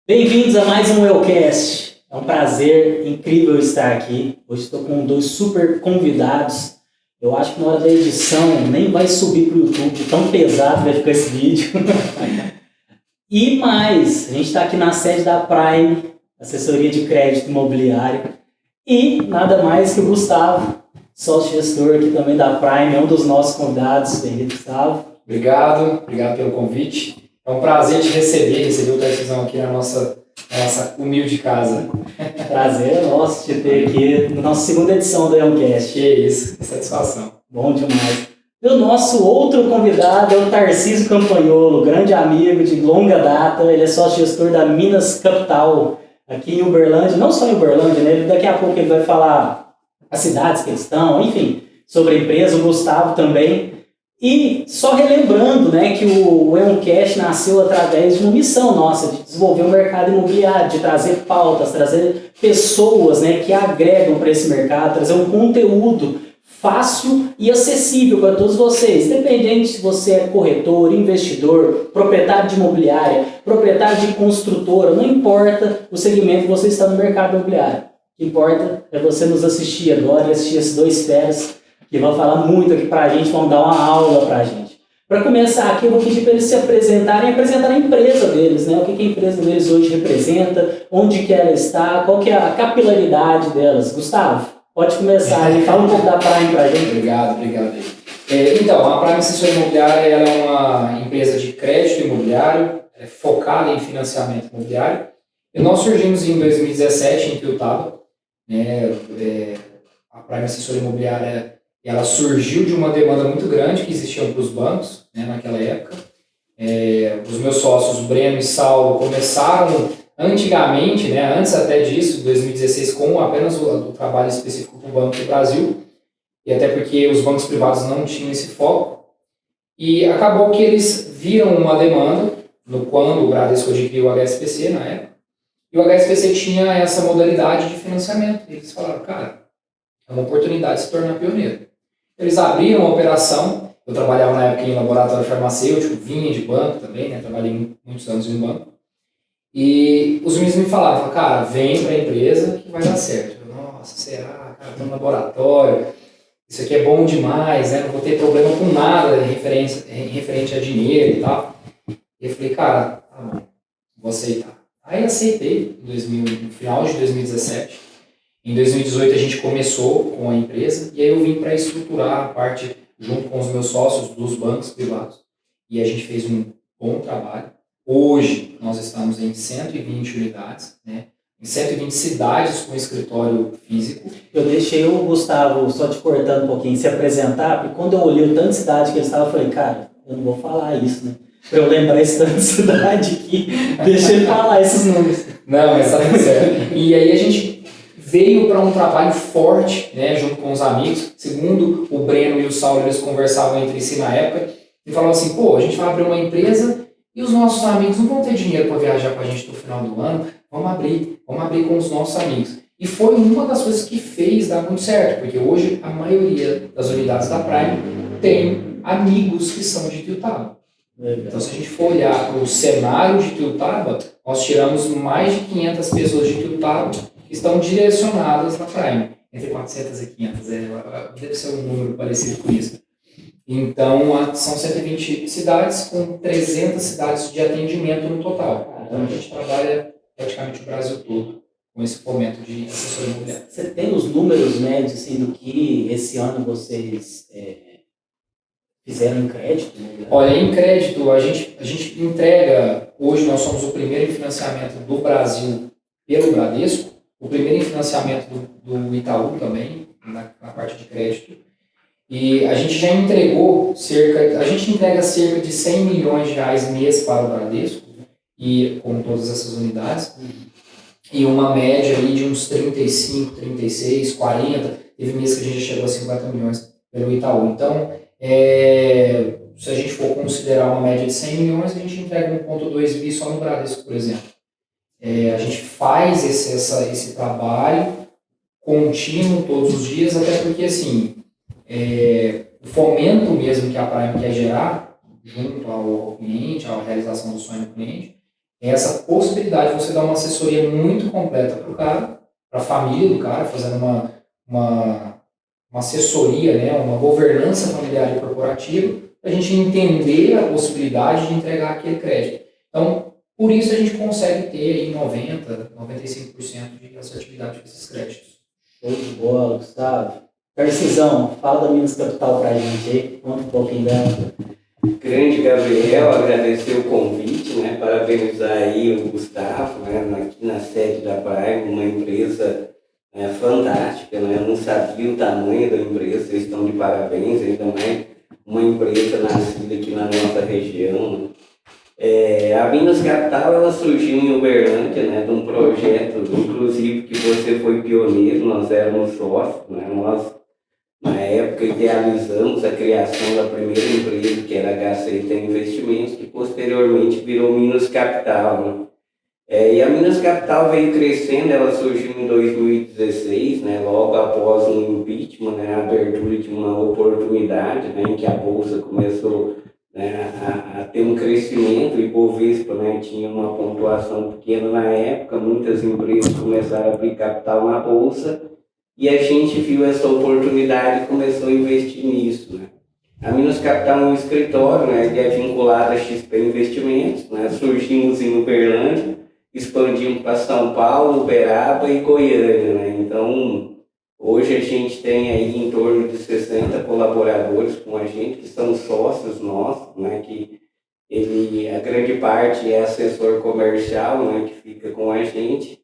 Bem-vindos a mais um Eucast. É um prazer incrível estar aqui. Hoje estou com dois super convidados. Eu acho que na hora da edição nem vai subir para o YouTube, tão pesado vai ficar esse vídeo. E mais, a gente está aqui na sede da Prime, assessoria de crédito imobiliário. E nada mais que o Gustavo, sócio-gestor aqui também da Prime, é um dos nossos convidados. Bem-vindo, Gustavo. Obrigado pelo convite. É um prazer te receber o Tarcisão aqui na nossa humilde casa. Prazer é nosso te ter aqui na nossa segunda edição do Eucast. Que isso, que satisfação. Bom demais. E o nosso outro convidado é o Tarcísio Campagnolo, grande amigo de longa data. Ele é sócio-gestor da Minas Capital, aqui em Uberlândia. Não só em Uberlândia, né? Daqui a pouco ele vai falar as cidades que eles estão, enfim, sobre a empresa. O Gustavo também. E só relembrando, né, que o Eucast nasceu através de uma missão nossa, de desenvolver o mercado imobiliário, de trazer pautas, trazer pessoas, né, que agregam para esse mercado, trazer um conteúdo fácil e acessível para todos vocês, independente se você é corretor, investidor, proprietário de imobiliária, proprietário de construtora, não importa o segmento que você está no mercado imobiliário. O que importa é você nos assistir agora e assistir esses dois feras que vão falar muito aqui para a gente, vão dar uma aula para a gente. Para começar aqui, eu vou pedir para eles se apresentarem e apresentar a empresa deles, né? O que a empresa deles hoje representa, onde que ela está, qual que é a capilaridade delas. Gustavo, pode começar aí, fala um pouco da Prime para a gente. Obrigado. Então, a Prime Assessoria Imobiliária ela é uma empresa de crédito imobiliário, focada em financiamento imobiliário. E nós surgimos em 2017 em Tiltaba, né? A Prime Assessoria Imobiliária ela surgiu de uma demanda muito grande que existia para os bancos, né, naquela época. Os meus sócios, Breno e Saulo, começaram antigamente, né, antes até disso, em 2016, com apenas o trabalho específico para o Banco do Brasil, e até porque os bancos privados não tinham esse foco. E acabou que eles viram uma demanda, quando o Bradesco adquiriu o HSBC na época, e o HSBC tinha essa modalidade de financiamento. E eles falaram, cara, é uma oportunidade de se tornar pioneiro. Eles abriram a operação, eu trabalhava na época em laboratório farmacêutico, vinha de banco também, né? Trabalhei muitos anos em banco. E os meninos me falaram, cara, vem para a empresa que vai dar certo. Eu, nossa, será? Cara, estou no laboratório, isso aqui é bom demais, né? Não vou ter problema com nada referente a dinheiro e tal. E eu falei, cara, tá bom, vou aceitar. Aí aceitei no final de 2017. Em 2018 a gente começou com a empresa e aí eu vim para estruturar a parte junto com os meus sócios dos bancos privados e a gente fez um bom trabalho. Hoje nós estamos em 120 unidades, né? Em 120 cidades com escritório físico. Eu deixei o Gustavo, só te cortando um pouquinho, se apresentar, porque quando eu olhei o tanto de cidade que ele estava, eu falei, cara, eu não vou falar isso, né? Para eu lembrar esse tanto de cidade aqui, deixa ele falar esses números. Não, mas tá tudo certo. E aí a gente veio para um trabalho forte, né, junto com os amigos. Segundo o Breno e o Saulo, eles conversavam entre si na época e falavam assim, pô, a gente vai abrir uma empresa e os nossos amigos não vão ter dinheiro para viajar com a gente no final do ano, vamos abrir com os nossos amigos. E foi uma das coisas que fez dar muito certo, porque hoje a maioria das unidades da Prime tem amigos que são de Tiltaba. Então, se a gente for olhar para o cenário de Tiltaba, nós tiramos mais de 500 pessoas de Tiltaba que estão direcionadas na Prime, entre 400 e 500, deve ser um número parecido com isso. Então, são 120 cidades com 300 cidades de atendimento no total. Então, a gente trabalha praticamente o Brasil todo com esse fomento de assessoria imobiliária. Você tem os números médios assim, do que esse ano vocês fizeram em crédito? Olha, em crédito, a gente entrega, hoje nós somos o primeiro em financiamento do Brasil pelo Bradesco, o primeiro em financiamento do Itaú também, na parte de crédito. E a gente já entregou a gente entrega cerca de 100 milhões de reais mês para o Bradesco, e com todas essas unidades, e uma média ali de uns 35, 36, 40, teve mês que a gente já chegou a 50 milhões pelo Itaú. Então, se a gente for considerar uma média de 100 milhões, a gente entrega 1,2 bi só no Bradesco, por exemplo. A gente faz esse trabalho contínuo todos os dias, até porque assim, o fomento mesmo que a Prime quer gerar junto ao cliente, à realização do sonho do cliente, tem essa possibilidade de você dar uma assessoria muito completa para o cara, para a família do cara, fazendo uma assessoria, né, uma governança familiar e corporativa, para a gente entender a possibilidade de entregar aquele crédito. Então, por isso a gente consegue ter aí 95% de assertividade com esses créditos. Show de bola, Gustavo. Tarcisão, fala da Minas Capital pra gente aí, conta um pouquinho dela. Grande Gabriel, agradecer o convite, né? Parabenizar aí o Gustavo, né? Aqui na sede da Prime, uma empresa fantástica, né? Eu não sabia o tamanho da empresa, vocês estão de parabéns, ainda mais uma empresa nascida aqui na nossa região, né? A Minas Capital, ela surgiu em Uberlândia, né, de um projeto, inclusive, que você foi pioneiro, nós éramos sócios, né, nós, na época, idealizamos a criação da primeira empresa, que era a HCT Investimentos, que posteriormente virou Minas Capital, né. E a Minas Capital veio crescendo, ela surgiu em 2016, né, logo após um impeachment, né, a abertura de uma oportunidade, né, em que a Bolsa começou, né, a ter um crescimento. O Ibovespa, né, tinha uma pontuação pequena na época, muitas empresas começaram a abrir capital na Bolsa e a gente viu essa oportunidade e começou a investir nisso, né. A Minas Capital é um escritório, né, que é vinculado a XP Investimentos, né, surgimos em Uberlândia, expandimos para São Paulo, Uberaba e Goiânia, né, então hoje a gente tem aí em torno de 60 colaboradores com a gente, que são sócios nossos, né, que a grande parte é assessor comercial, né, que fica com a gente,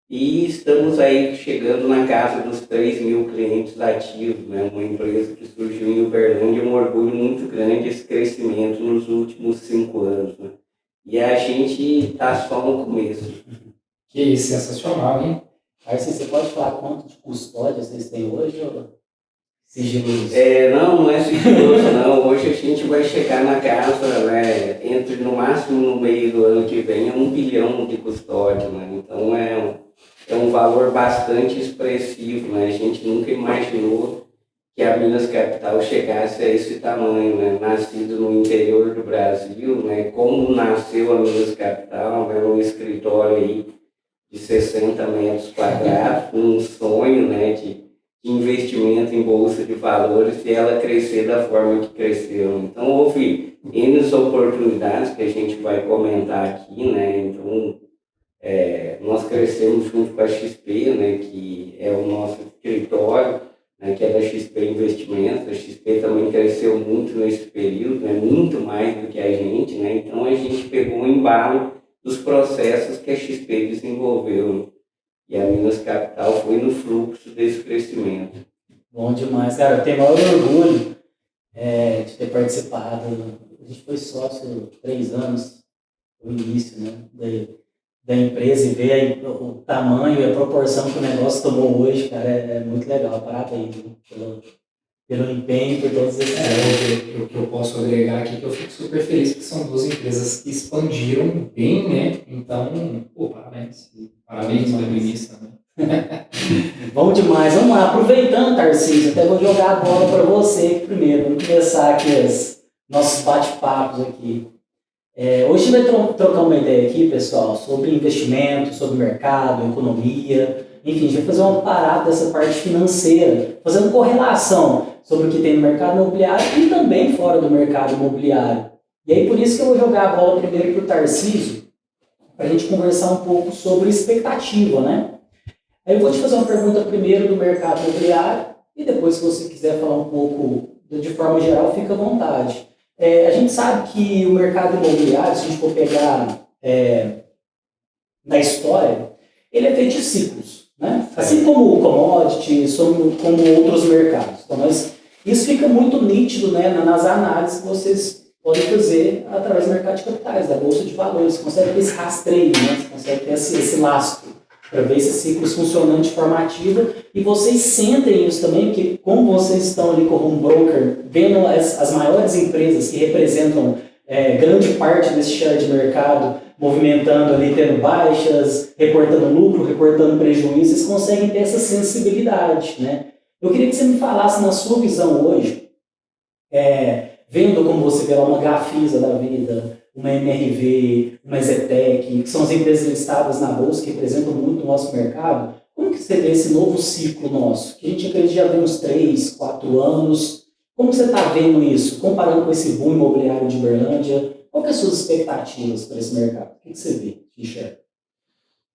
e estamos aí chegando na casa dos 3.000 clientes ativos, né, uma empresa que surgiu em Uberlândia, um orgulho muito grande esse crescimento nos últimos 5 anos, né, e a gente está só no começo. Que isso, sensacional, hein? Tarcísio, você pode falar quanto de custódia vocês têm hoje ou sigiloso? Não é sigiloso, não. Hoje a gente vai chegar na casa, né, entre no máximo no meio do ano que vem, 1 bilhão de custódia, né? Então é um valor bastante expressivo, né? A gente nunca imaginou que a Minas Capital chegasse a esse tamanho, né? Nascido no interior do Brasil, né? Como nasceu a Minas Capital, né? Um escritório aí de 60 metros quadrados, um sonho, né, de investimento em bolsa de valores e ela crescer da forma que cresceu. Então houve N oportunidades que a gente vai comentar aqui, né? Então nós crescemos junto com a XP, né, que é o nosso escritório, né, que é da XP Investimentos. A XP também cresceu muito nesse período, né, muito mais do que a gente, né? Então a gente pegou um embalo dos processos que a XP desenvolveu, né? E a Minas Capital foi no fluxo desse crescimento. Bom demais, cara. Eu tenho maior orgulho de ter participado. A gente foi sócio 3 anos no início, né, da empresa, e ver o tamanho e a proporção que o negócio tomou hoje, cara, é muito legal. Parabéns pelo empenho, por todos esses anos. O que eu posso agregar aqui, que eu fico super feliz, que são 2 empresas que expandiram bem, né? Então, parabéns. Parabéns pelo início também. Bom demais. Vamos lá, aproveitando, Tarcísio, até vou jogar a bola para você primeiro. Vamos começar aqui os nossos bate-papos aqui. Hoje a gente vai trocar uma ideia aqui, pessoal, sobre investimento, sobre mercado, economia. Enfim, a gente vai fazer uma parada dessa parte financeira, fazendo correlação sobre o que tem no mercado imobiliário e também fora do mercado imobiliário. E aí, por isso que eu vou jogar a bola primeiro para o Tarcísio, para a gente conversar um pouco sobre expectativa, né? Aí eu vou te fazer uma pergunta primeiro do mercado imobiliário e depois, se você quiser falar um pouco de forma geral, fica à vontade. A gente sabe que o mercado imobiliário, se a gente for pegar na história, ele é feito de ciclos, né? Assim como o commodity, como outros mercados. Então, mas isso fica muito nítido, né, nas análises que vocês podem fazer através do mercado de capitais, da bolsa de valores. Você consegue ter esse rastreio, né? Você consegue ter esse lastro para ver esses ciclos funcionando de forma ativa, e vocês sentem isso também, porque como vocês estão ali como um broker, vendo as maiores empresas que representam grande parte desse share de mercado, movimentando ali, tendo baixas, reportando lucro, reportando prejuízo, vocês conseguem ter essa sensibilidade, né? Eu queria que você me falasse, na sua visão hoje, vendo como você vê lá uma Gafisa da vida, uma MRV, uma Zetec, que são as empresas listadas na Bolsa que representam muito o nosso mercado. Como que você vê esse novo ciclo nosso? Que a gente acredita já vem uns 3, 4 anos. Como você está vendo isso, comparando com esse boom imobiliário de Uberlândia? Qual que são as suas expectativas para esse mercado? O que você vê, Michel?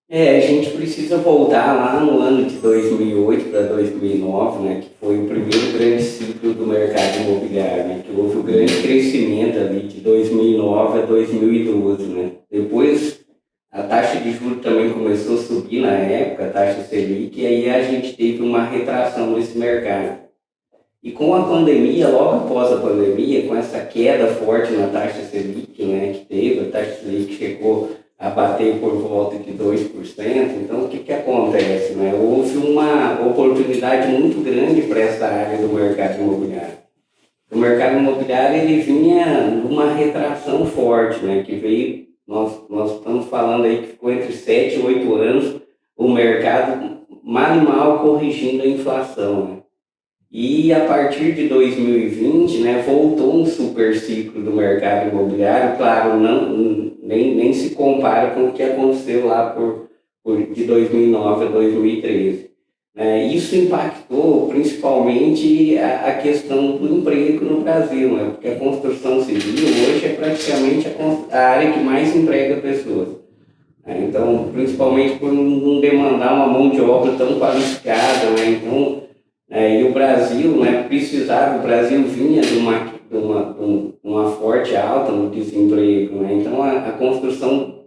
A gente precisa voltar lá no ano de 2008 para 2009, né, que foi o primeiro grande ciclo do mercado imobiliário, né, que houve um grande crescimento ali de 2009 a 2012. Né. Depois, a taxa de juros também começou a subir na época, a taxa Selic, e aí a gente teve uma retração nesse mercado. E com a pandemia, logo após a pandemia, com essa queda forte na taxa Selic, né, que teve, a taxa Selic chegou a bater por volta de 2%, então o que acontece? Né? Houve uma oportunidade muito grande para essa área do mercado imobiliário. O mercado imobiliário ele vinha numa retração forte, né, que veio, nós estamos falando aí que ficou entre 7 e 8 anos o mercado mal e mal corrigindo a inflação. Né? E a partir de 2020, né, voltou um super ciclo do mercado imobiliário, claro, nem se compara com o que aconteceu lá de 2009 a 2013. Isso impactou principalmente a questão do emprego no Brasil, né, porque a construção civil hoje é praticamente a área que mais emprega pessoas. Então, principalmente por não demandar uma mão de obra tão qualificada, né, então, e o Brasil, né, o Brasil vinha de uma forte alta no desemprego, né, então a construção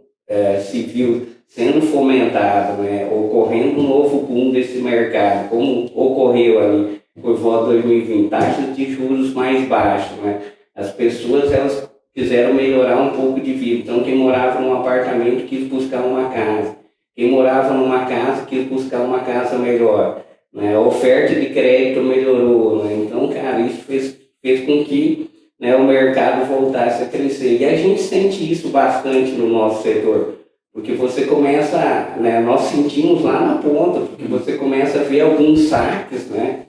civil sendo fomentada, né, ocorrendo um novo boom desse mercado, como ocorreu ali por volta de 2020, taxas de juros mais baixas, né, as pessoas elas quiseram melhorar um pouco de vida, então quem morava num apartamento quis buscar uma casa, quem morava numa casa quis buscar uma casa melhor. Né, a oferta de crédito melhorou, né? Então, cara, isso fez com que, né, o mercado voltasse a crescer. E a gente sente isso bastante no nosso setor, porque você começa, né, nós sentimos lá na ponta, porque você começa a ver alguns saques, né?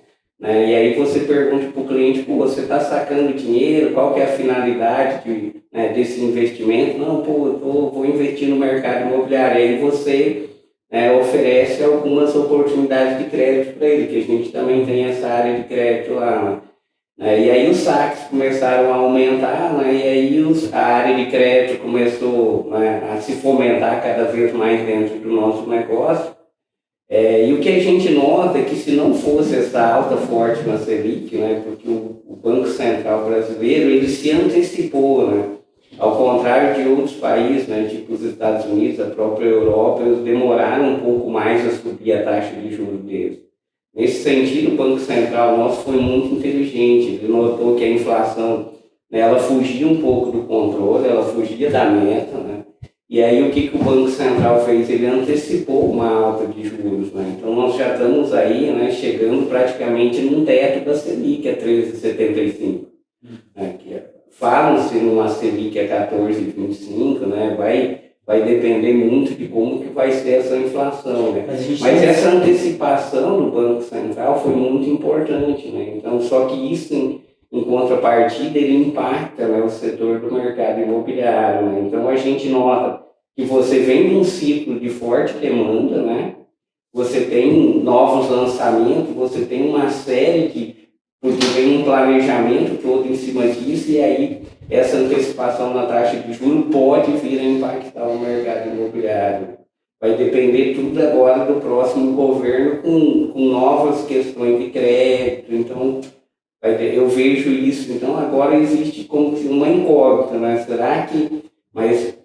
E aí você pergunta para o cliente, pô, você está sacando dinheiro, qual que é a finalidade desse investimento? Não, pô, eu vou investir no mercado imobiliário. Aí você oferece algumas oportunidades de crédito para ele, que a gente também tem essa área de crédito lá. Né? E aí os saques começaram a aumentar, né? E aí a área de crédito começou, né, a se fomentar cada vez mais dentro do nosso negócio. E o que a gente nota é que se não fosse essa alta forte na Selic, né, porque o Banco Central brasileiro ele se antecipou, né? Ao contrário de outros países, né, tipo os Estados Unidos, a própria Europa, eles demoraram um pouco mais a subir a taxa de juros deles. Nesse sentido, o Banco Central nosso foi muito inteligente. Ele notou que a inflação, né, ela fugia um pouco do controle, ela fugia da meta. Né? E aí o que o Banco Central fez? Ele antecipou uma alta de juros. Né? Então nós já estamos aí, né, chegando praticamente num teto da Selic, a 13,75. Né, falam-se numa Selic a 14,25, né? Vai depender muito de como que vai ser essa inflação, né? Mas essa antecipação do Banco Central foi muito importante, né? Então, só que isso, em contrapartida, ele impacta, né, o setor do mercado imobiliário, né? Então, a gente nota que você vem de um ciclo de forte demanda, né? Você tem novos lançamentos, você tem uma série porque vem um planejamento todo em cima disso, e aí essa antecipação na taxa de juros pode vir a impactar o mercado imobiliário. Vai depender tudo agora do próximo governo com novas questões de crédito. Então, eu vejo isso. Então, agora existe como uma incógnita, né? Será que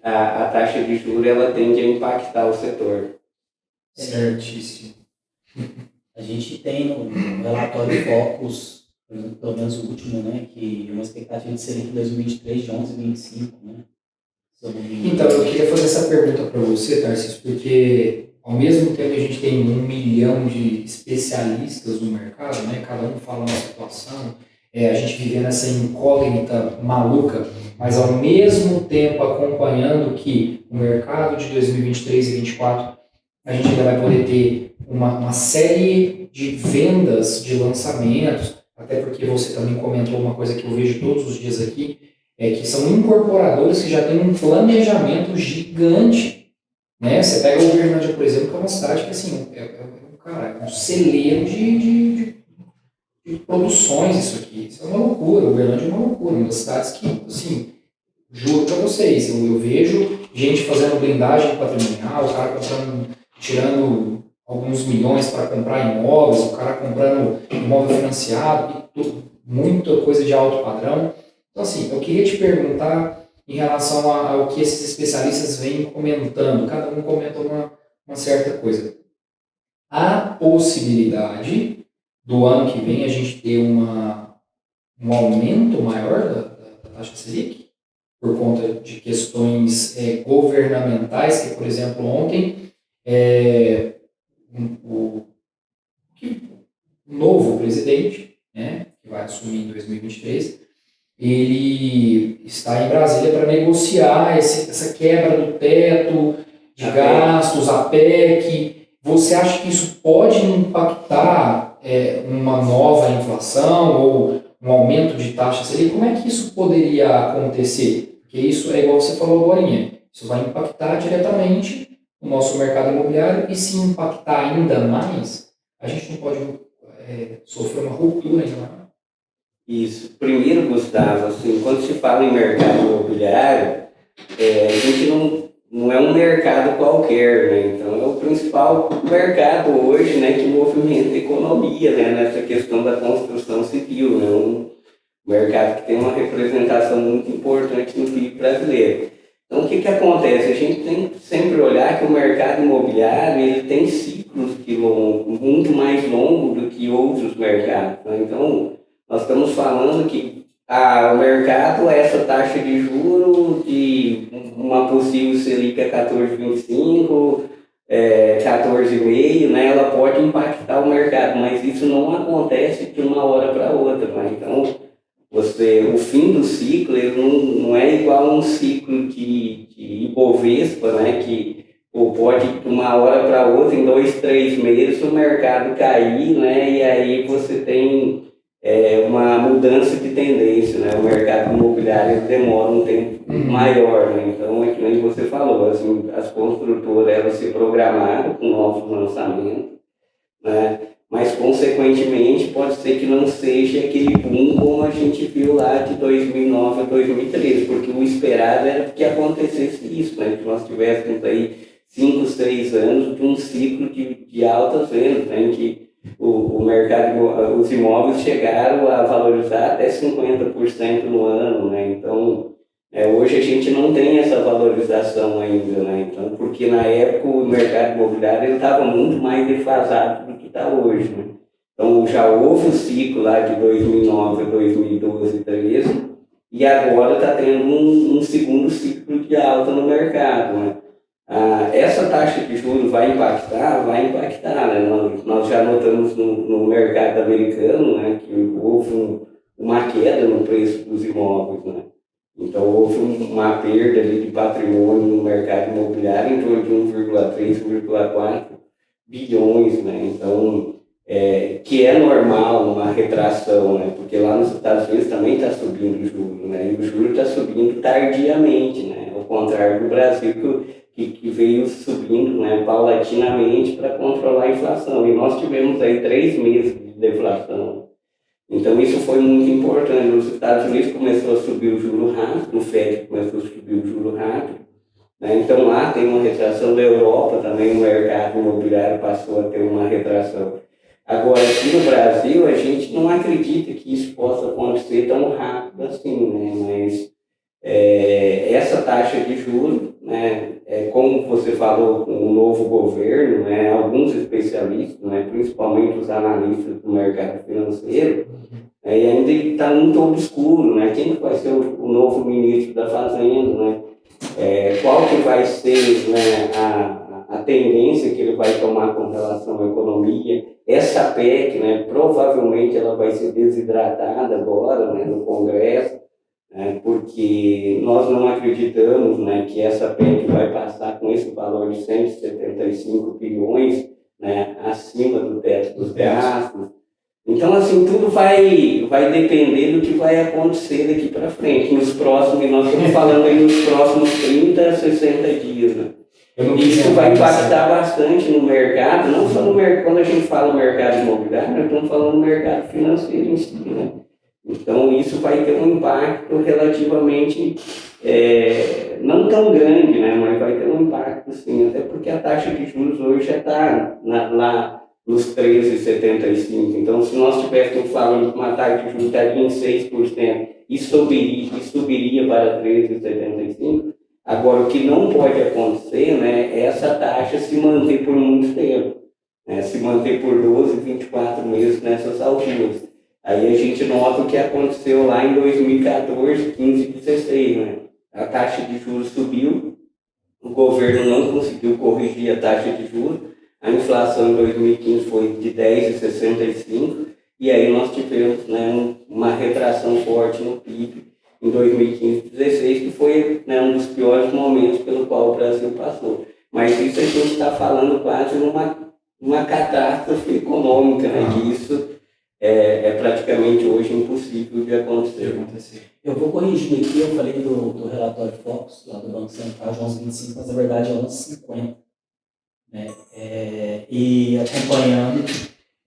a taxa de juros ela tende a impactar o setor? Certíssimo. A gente tem no relatório Focus, pelo menos o último, né, que uma expectativa de Selic em 2023 de 11,25, né? Então, eu queria fazer essa pergunta para você, Tarcísio, porque ao mesmo tempo que a gente tem 1 milhão de especialistas no mercado, né, cada um fala uma situação, a gente vivendo essa incógnita maluca, mas ao mesmo tempo acompanhando que o mercado de 2023 e 2024 a gente ainda vai poder ter uma série de vendas de lançamentos, até porque você também comentou uma coisa que eu vejo todos os dias aqui, que são incorporadores que já têm um planejamento gigante. Né? Você pega o Uberlândia, por exemplo, que é uma cidade que assim, cara, é um celeiro de produções isso aqui. Isso é uma loucura, o Uberlândia é uma loucura. Uma das cidades que, assim, juro para vocês, eu vejo gente fazendo blindagem patrimonial, o cara comprando, tirando alguns milhões para comprar imóveis, o cara comprando imóvel financiado, muita coisa de alto padrão. Então, assim, eu queria te perguntar em relação ao que esses especialistas vêm comentando, cada um comenta uma certa coisa. Há possibilidade do ano que vem a gente ter um aumento maior da taxa Selic, por conta de questões governamentais, que, por exemplo, ontem o novo presidente, né, que vai assumir em 2023, ele está em Brasília para negociar essa quebra do teto de gastos, a PEC. Você acha que isso pode impactar uma nova inflação ou um aumento de taxa Selic? Como é que isso poderia acontecer? Porque isso é igual você falou agora, isso vai impactar diretamente o nosso mercado imobiliário, e se impactar ainda mais, a gente não pode sofrer uma ruptura ainda maior. Isso. Primeiro, Gustavo, assim, quando se fala em mercado imobiliário, a gente não é um mercado qualquer, né? Então é o principal mercado hoje, né, que movimenta a economia, né, nessa questão da construção civil, né? Um mercado que tem uma representação muito importante no PIB brasileiro. Então o que acontece? A gente tem que sempre olhar que o mercado imobiliário ele tem ciclos muito mais longos do que outros mercados, né? Então nós estamos falando que o mercado, essa taxa de juros de uma possível Selic a 14,25, 14,5, né, ela pode impactar o mercado, mas isso não acontece de uma hora para outra. Né? Então, o fim do ciclo ele não é igual a um ciclo de Ibovespa, né, que pode de uma hora para outra, em 2, 3 meses, o mercado cair, né, e aí você tem uma mudança de tendência, né? O mercado imobiliário demora um tempo maior, né? Então, é que nem você falou, assim, as construtoras elas se programaram com novos lançamentos, né? Mas, consequentemente, pode ser que não seja aquele boom como a gente viu lá de 2009 a 2013, porque o esperado era que acontecesse isso, né? Que nós tivéssemos aí 5, 6 anos de um ciclo de altas vendas, né? Em que o mercado, os imóveis chegaram a valorizar até 50% no ano, né? Então, hoje a gente não tem essa valorização ainda, né? Então, porque na época o mercado imobiliário estava muito mais defasado do que está hoje, né? Então, já houve um ciclo lá de 2009 a 2012, 2013, e agora está tendo um segundo ciclo de alta no mercado, né? Essa taxa de juros vai impactar, né? Nós já notamos no mercado americano, né, que houve uma queda no preço dos imóveis, né? Então houve uma perda ali de patrimônio no mercado imobiliário em torno de 1,3, 1,4 bilhões, né? Então, que é normal uma retração, né? Porque lá nos Estados Unidos também está subindo o juro, né? E o juro está subindo tardiamente, né? Ao contrário do Brasil, que veio subindo, né, paulatinamente para controlar a inflação. E nós tivemos aí 3 meses de deflação. Então isso foi muito importante. Nos Estados Unidos começou a subir o juro rápido, o FED começou a subir o juro rápido. Né? Então lá tem uma retração da Europa também, o mercado imobiliário passou a ter uma retração. Agora, aqui no Brasil, a gente não acredita que isso possa acontecer tão rápido assim, né? Mas essa taxa de juros, né, como você falou, com o novo governo, né, alguns especialistas, né, principalmente os analistas do mercado financeiro, e ainda está muito obscuro, né, quem vai ser o novo ministro da Fazenda, né, qual que vai ser, né, a tendência que ele vai tomar com relação à economia. Essa PEC, né, provavelmente ela vai ser desidratada agora, né, no Congresso, porque nós não acreditamos, né, que essa PEC vai passar com esse valor de 175 bilhões, né, acima do teto dos gastos. Então, assim, tudo vai depender do que vai acontecer daqui para frente, nos próximos, e nós estamos falando aí nos próximos 30, 60 dias, né? Isso vai impactar bastante no mercado, não só no mercado, quando a gente fala mercado imobiliário, nós estamos falando do mercado financeiro em si, né? Então, isso vai ter um impacto relativamente, não tão grande, né? Mas vai ter um impacto, sim, até porque a taxa de juros hoje já está lá nos 13,75. Então, se nós estivéssemos falando que uma taxa de juros estaria em 6% e subiria para 13,75%, agora, o que não pode acontecer, né, é essa taxa se manter por muito tempo, né, se manter por 12, 24 meses nessas alturas. Aí a gente nota o que aconteceu lá em 2014, 15 e 16, né? A taxa de juros subiu, o governo não conseguiu corrigir a taxa de juros, a inflação em 2015 foi de 10,65, e aí nós tivemos, né, uma retração forte no PIB em 2015 e 2016, que foi, né, um dos piores momentos pelo qual o Brasil passou. Mas isso a gente está falando quase uma catástrofe econômica, né, que isso é praticamente hoje impossível de acontecer. Eu vou corrigir aqui, eu falei do relatório Focus, lá do Banco Central, de 11,25, mas na verdade é 11,50. Né? E acompanhando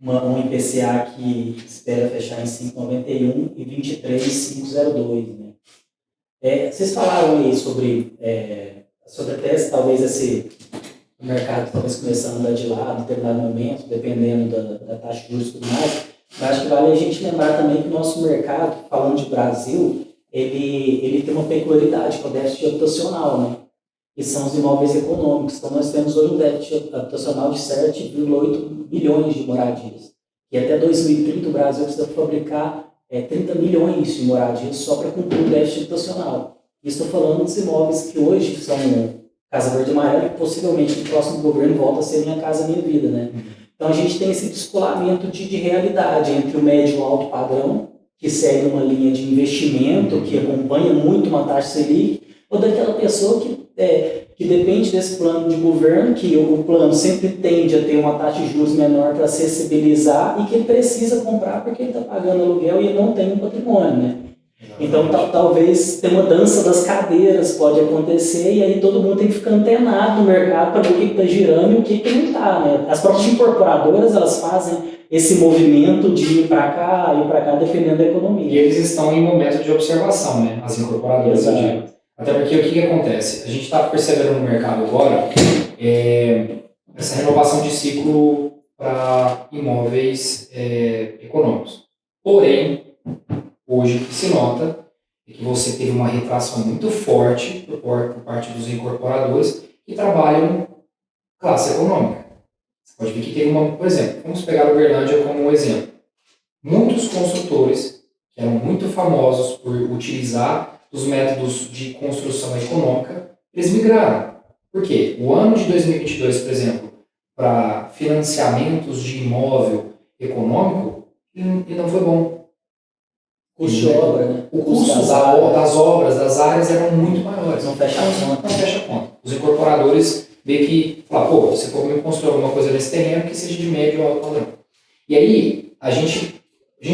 um IPCA que espera fechar em 5,91 e 23,502. Né? Vocês falaram aí sobre até talvez o mercado talvez começando a andar de lado em determinado momento, dependendo da taxa de juros e tudo mais. Mas acho que vale a gente lembrar também que o nosso mercado, falando de Brasil, ele tem uma peculiaridade, que é o déficit habitacional, né? Que são os imóveis econômicos. Então, nós temos hoje um déficit habitacional de 7,8 bilhões de moradias. E até 2030 o Brasil precisa fabricar 30 milhões de moradias só para cumprir o déficit habitacional. E estou falando dos imóveis que hoje são Casa Verde e Amarela e possivelmente no próximo governo volta a ser Minha Casa Minha Vida, né? Então a gente tem esse descolamento de realidade entre o médio e o alto padrão, que segue uma linha de investimento, que acompanha muito uma taxa Selic, ou daquela pessoa que depende desse plano de governo, que o plano sempre tende a ter uma taxa de juros menor para acessibilizar e que ele precisa comprar porque ele está pagando aluguel e ele não tem um patrimônio, né? Então talvez ter uma dança das cadeiras pode acontecer e aí todo mundo tem que ficar antenado no mercado para ver o que está girando e o que não está, né? As próprias incorporadoras, elas fazem esse movimento de ir para cá, dependendo da economia. E eles estão em momento de observação, né? As incorporadoras. Até porque o que acontece? A gente está percebendo no mercado agora essa renovação de ciclo para imóveis econômicos. Porém, hoje o que se nota é que você teve uma retração muito forte por parte dos incorporadores que trabalham classe econômica. Você pode ver que teve por exemplo, vamos pegar o Uberlândia como um exemplo. Muitos construtores que eram muito famosos por utilizar os métodos de construção econômica, eles migraram. Por quê? O ano de 2022, por exemplo, para financiamentos de imóvel econômico, ele não foi bom. Custo de obra, né? O custo das obras, das áreas eram muito maiores. Não fecha a conta. Não fecha a conta. Os incorporadores veem que, se for me construir alguma coisa nesse terreno, que seja de médio ou alto padrão. E aí, a gente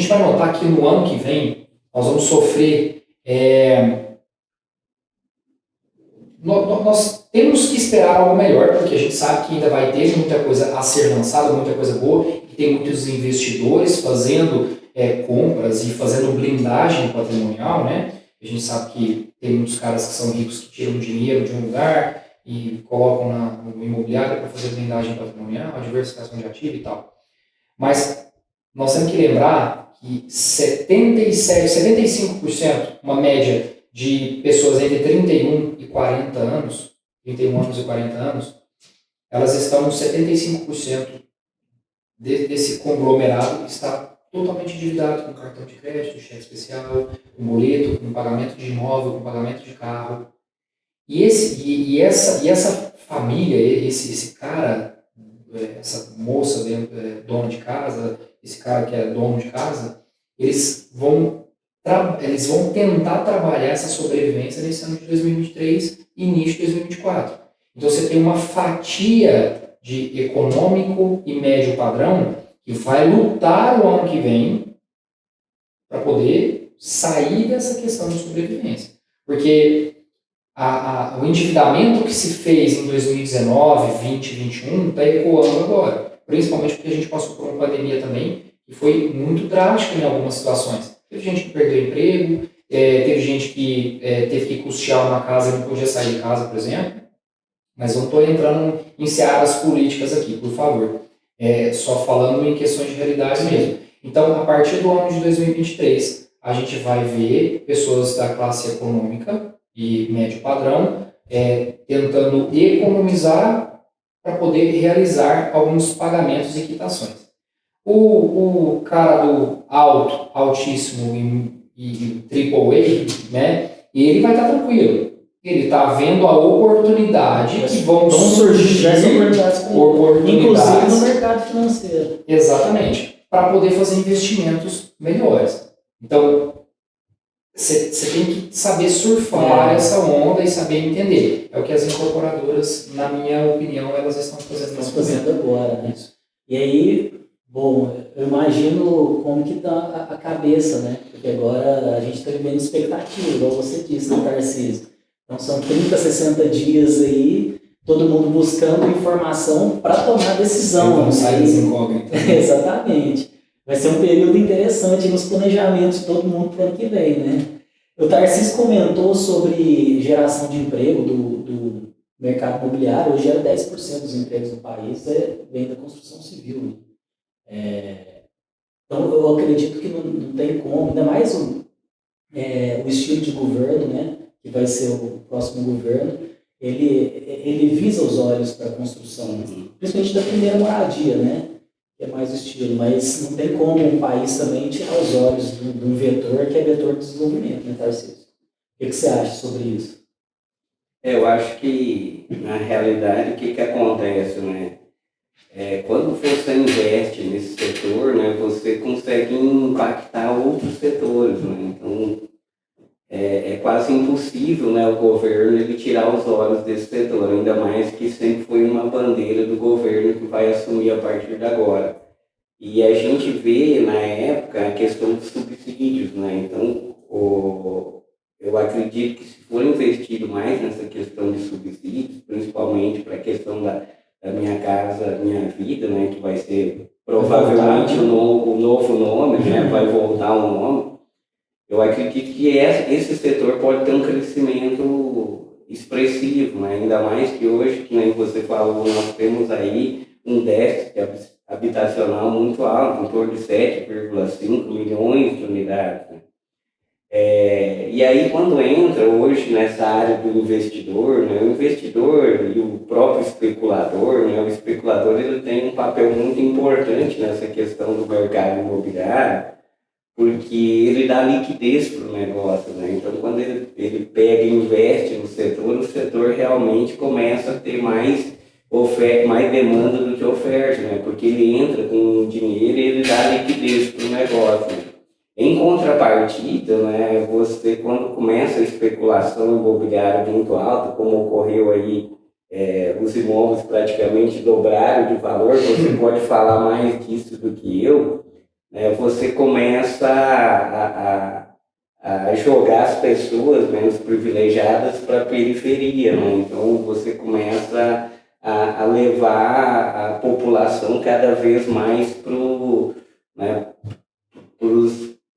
vai notar que no ano que vem, nós vamos sofrer nós temos que esperar algo melhor, porque a gente sabe que ainda vai ter muita coisa a ser lançada, muita coisa boa, que tem muitos investidores fazendo compras e fazendo blindagem patrimonial, né? A gente sabe que tem muitos caras que são ricos que tiram dinheiro de um lugar e colocam no imobiliário para fazer blindagem patrimonial, a diversificação de ativo e tal. Mas nós temos que lembrar que 75%, uma média de pessoas entre 31 e 40 anos, 31 anos e 40 anos, elas estão 75% desse conglomerado está totalmente endividado com cartão de crédito, cheque especial, com boleto, com pagamento de imóvel, com pagamento de carro. E essa família, esse cara, essa moça dona de casa, esse cara que é dono de casa, eles vão tentar trabalhar essa sobrevivência nesse ano de 2023 e início de 2024. Então você tem uma fatia de econômico e médio padrão que vai lutar o ano que vem para poder sair dessa questão de sobrevivência. Porque o endividamento que se fez em 2019, 20, 21 está ecoando agora. Principalmente porque a gente passou por uma pandemia também que foi muito drástica em algumas situações. Teve gente que perdeu emprego, teve gente que teve que custear uma casa e não podia sair de casa, por exemplo. Mas não estou entrando em searas políticas aqui, por favor. Só falando em questões de realidade mesmo. Então, a partir do ano de 2023, a gente vai ver pessoas da classe econômica e médio padrão tentando economizar para poder realizar alguns pagamentos e quitações. O cara do altíssimo e AAA, né, ele vai estar tranquilo. Ele está vendo a oportunidade que vão surgir oportunidades, inclusive no mercado financeiro. Exatamente, para poder fazer investimentos melhores. Então, você tem que saber surfar essa onda e saber entender. É o que as incorporadoras, na minha opinião, elas estão fazendo agora, né? E aí, bom, eu imagino como que está a cabeça, né? Porque agora a gente está vivendo expectativa, igual você disse, né, Tarcísio? Então são 30, 60 dias aí, todo mundo buscando informação para tomar decisão. Então sai das incógnitas. Exatamente. Vai ser um período interessante nos planejamentos de todo mundo para o ano que vem, né? O Tarcísio comentou sobre geração de emprego do mercado imobiliário. Hoje 10% dos empregos no país vem da construção civil. Então eu acredito que não tem como, ainda mais o estilo de governo, né? Que vai ser o próximo governo, ele visa os olhos para a construção, principalmente da primeira moradia, né? Que é mais o estilo, mas não tem como um país também tirar os olhos de um vetor que é vetor de desenvolvimento, né, Tarcísio? O que você acha sobre isso? Eu acho que, na realidade, o que acontece, né? Quando você investe nesse setor, né, você consegue impactar outros setores, né? Então, é quase impossível, né, o governo ele tirar os olhos desse setor, ainda mais que sempre foi uma bandeira do governo que vai assumir a partir de agora. E a gente vê, na época, a questão dos subsídios, né? Então, eu acredito que se for investido mais nessa questão de subsídios, principalmente para a questão da Minha Casa Minha Vida, né, que vai ser provavelmente o novo nome, né, vai voltar o nome. Eu acredito que esse setor pode ter um crescimento expressivo, né? Ainda mais que hoje, que nem você falou, nós temos aí um déficit habitacional muito alto, em torno de 7,5 milhões de unidades. Né? E aí, quando entra hoje nessa área do investidor, né, o investidor e o próprio especulador, né, o especulador ele tem um papel muito importante nessa questão do mercado imobiliário, porque ele dá liquidez para o negócio, né? Então, quando ele pega e investe no setor, o setor realmente começa a ter mais demanda do que oferta, né? Porque ele entra com dinheiro e ele dá liquidez para o negócio. Né? Em contrapartida, né, você, quando começa a especulação imobiliária muito alta, como ocorreu aí, os imóveis praticamente dobraram de valor, você pode falar mais disso do que eu, você começa a jogar as pessoas menos privilegiadas para a periferia, né? Então você começa a levar a população cada vez mais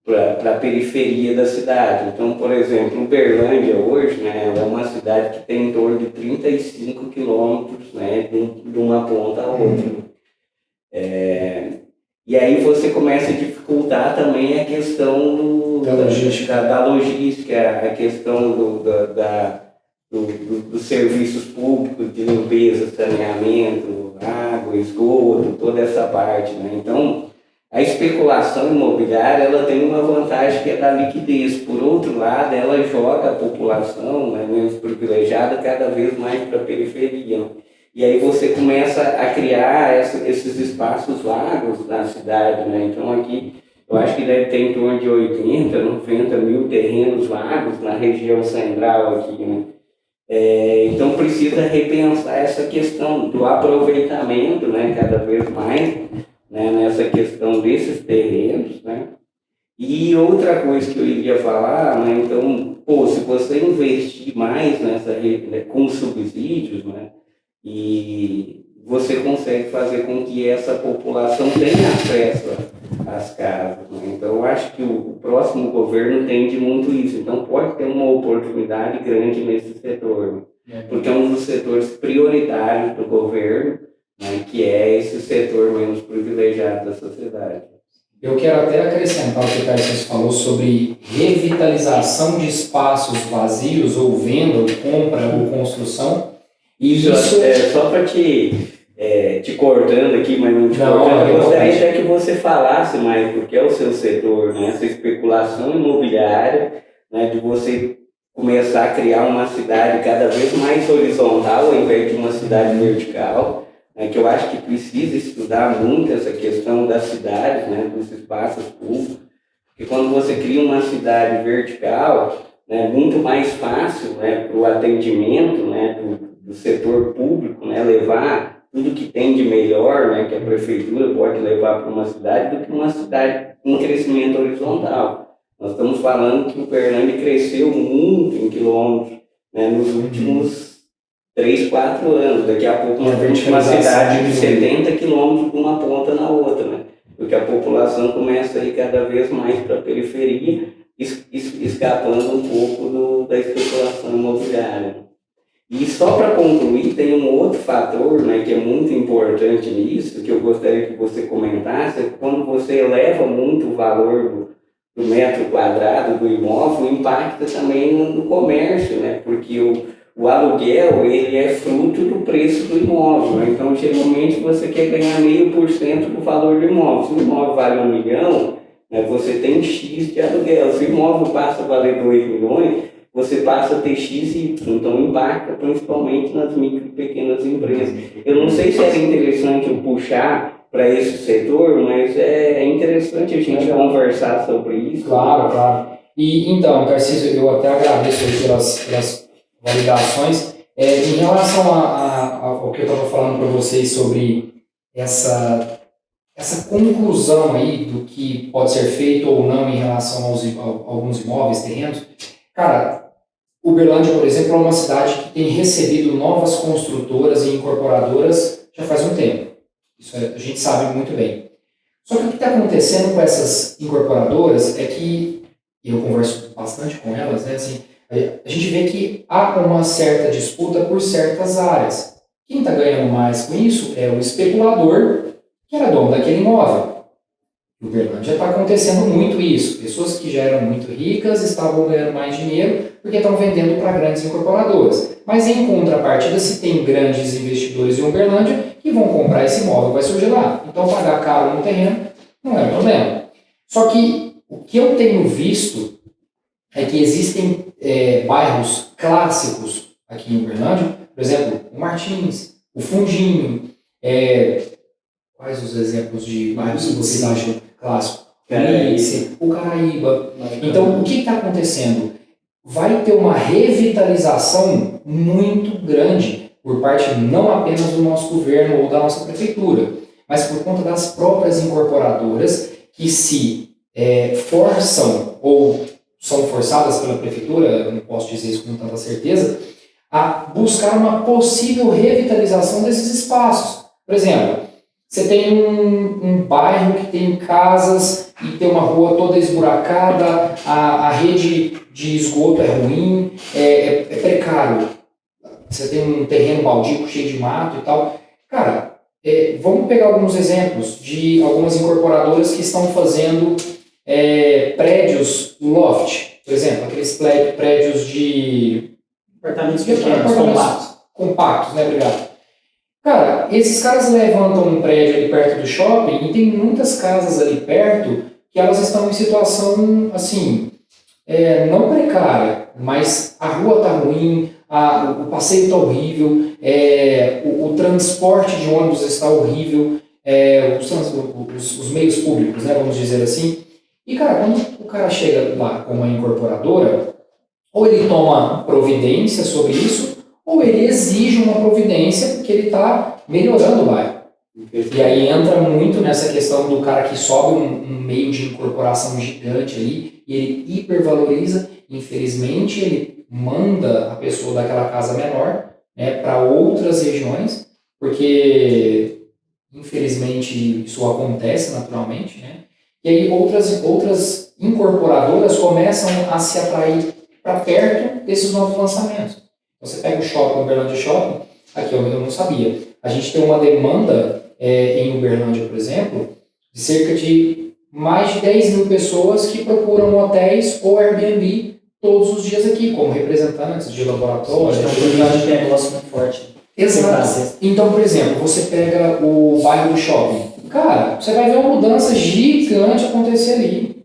para a periferia da cidade. Então, por exemplo, Uberlândia hoje, né, é uma cidade que tem em torno de 35 quilômetros, né, de uma ponta a outra. E aí você começa a dificultar também a questão da logística, a questão dos serviços públicos de limpeza, saneamento, água, esgoto, toda essa parte. Né? Então, a especulação imobiliária ela tem uma vantagem que é da liquidez. Por outro lado, ela joga a população, né, menos privilegiada cada vez mais para a periferia. E aí você começa a criar esses espaços vagos na cidade, né? Então aqui, eu acho que deve ter em torno de 80, 90 mil terrenos vagos na região central aqui, né? Então precisa repensar essa questão do aproveitamento, né? Cada vez mais, né, nessa questão desses terrenos, né? E outra coisa que eu iria falar, né, então, pô, se você investir mais nessa rede, né, com subsídios, né, e você consegue fazer com que essa população tenha acesso às casas, né? Então, eu acho que o próximo governo tende muito isso. Então, pode ter uma oportunidade grande nesse setor, né? Porque é um dos setores prioritários do governo, né, que é esse setor menos privilegiado da sociedade. Eu quero até acrescentar o que o Tarcísio falou sobre revitalização de espaços vazios, ou venda, ou compra, ou construção. E isso só para te cortando aqui, mas não te cortando, eu gostaria até que você falasse mais, porque é o seu setor, né, essa especulação imobiliária, né, de você começar a criar uma cidade cada vez mais horizontal ao invés de uma cidade vertical. Que eu acho que precisa estudar muito essa questão das cidades, né, dos espaços públicos, porque quando você cria uma cidade vertical, né, é muito mais fácil, né, para o atendimento, né, do setor público, né, levar tudo que tem de melhor, né, que a prefeitura pode levar para uma cidade, do que uma cidade em crescimento horizontal. Nós estamos falando que o Uberlândia cresceu muito em quilômetros, né, nos últimos 3, 4 anos. Daqui a pouco nós temos uma cidade de 70 quilômetros de uma ponta na outra, né? Porque a população começa a ir cada vez mais para a periferia, escapando um pouco da especulação imobiliária. E só para concluir, tem um outro fator, né, que é muito importante nisso, que eu gostaria que você comentasse, é que quando você eleva muito o valor do metro quadrado do imóvel, impacta também no comércio, né? Porque o aluguel, ele é fruto do preço do imóvel, né? Então, geralmente, você quer ganhar 0,5% do valor do imóvel. Se o imóvel vale 1 milhão, né, você tem X de aluguel. Se o imóvel passa a valer 2 milhões, você passa a ter XY. Então, impacta principalmente nas micro e pequenas empresas. Eu não sei se era interessante eu puxar para esse setor, mas é interessante a gente conversar sobre isso. Claro, claro. E, então, Tarcísio, eu até agradeço pelas validações. Em relação ao que eu estava falando para vocês sobre essa conclusão aí do que pode ser feito ou não em relação a alguns imóveis, terrenos, cara, Uberlândia, por exemplo, é uma cidade que tem recebido novas construtoras e incorporadoras já faz um tempo. Isso a gente sabe muito bem. Só que o que está acontecendo com essas incorporadoras é que, e eu converso bastante com elas, né, assim, a gente vê que há uma certa disputa por certas áreas. Quem está ganhando mais com isso é o especulador, que era dono daquele imóvel. No Uberlândia está acontecendo muito isso. Pessoas que já eram muito ricas estavam ganhando mais dinheiro porque estão vendendo para grandes incorporadoras. Mas em contrapartida, se tem grandes investidores em Uberlândia que vão comprar esse imóvel, vai surgir lá. Então pagar caro no terreno não é problema. Só que o que eu tenho visto é que existem bairros clássicos aqui em Uberlândia, por exemplo, o Martins, o Fundinho, quais os exemplos de bairros que vocês acham clássicos? O Caraíba. Então, o que está acontecendo? Vai ter uma revitalização muito grande por parte não apenas do nosso governo ou da nossa prefeitura, mas por conta das próprias incorporadoras que se forçam ou são forçadas pela prefeitura, eu não posso dizer isso com tanta certeza, a buscar uma possível revitalização desses espaços. Por exemplo, você tem um bairro que tem casas e tem uma rua toda esburacada, a rede de esgoto é ruim, é precário. Você tem um terreno baldio cheio de mato e tal. Cara, vamos pegar alguns exemplos de algumas incorporadoras que estão fazendo prédios loft, por exemplo, aqueles prédios de apartamentos pequenos, compactos, né? Obrigado. Cara, esses caras levantam um prédio ali perto do shopping e tem muitas casas ali perto que elas estão em situação, assim, não precária, mas a rua tá ruim, o passeio tá horrível, o transporte de ônibus está horrível, os meios públicos, né, vamos dizer assim. E, cara, quando o cara chega lá com uma incorporadora, ou ele toma providência sobre isso, ou ele exige uma providência porque ele está melhorando o bairro. E aí entra muito nessa questão do cara que sobe um meio de incorporação gigante ali e ele hipervaloriza, infelizmente ele manda a pessoa daquela casa menor, né, para outras regiões, porque infelizmente isso acontece naturalmente, né? E aí outras incorporadoras começam a se atrair para perto desses novos lançamentos. Você pega o shopping, o Uberlândia Shopping, aqui eu não sabia, a gente tem uma demanda em Uberlândia, por exemplo, de cerca de mais de 10 mil pessoas que procuram hotéis ou Airbnb todos os dias aqui, como representantes de laboratórios. Então, o Uberlândia tem um negócio muito forte. Exato. Então, por exemplo, você pega o bairro do shopping. Cara, você vai ver uma mudança gigante acontecer ali.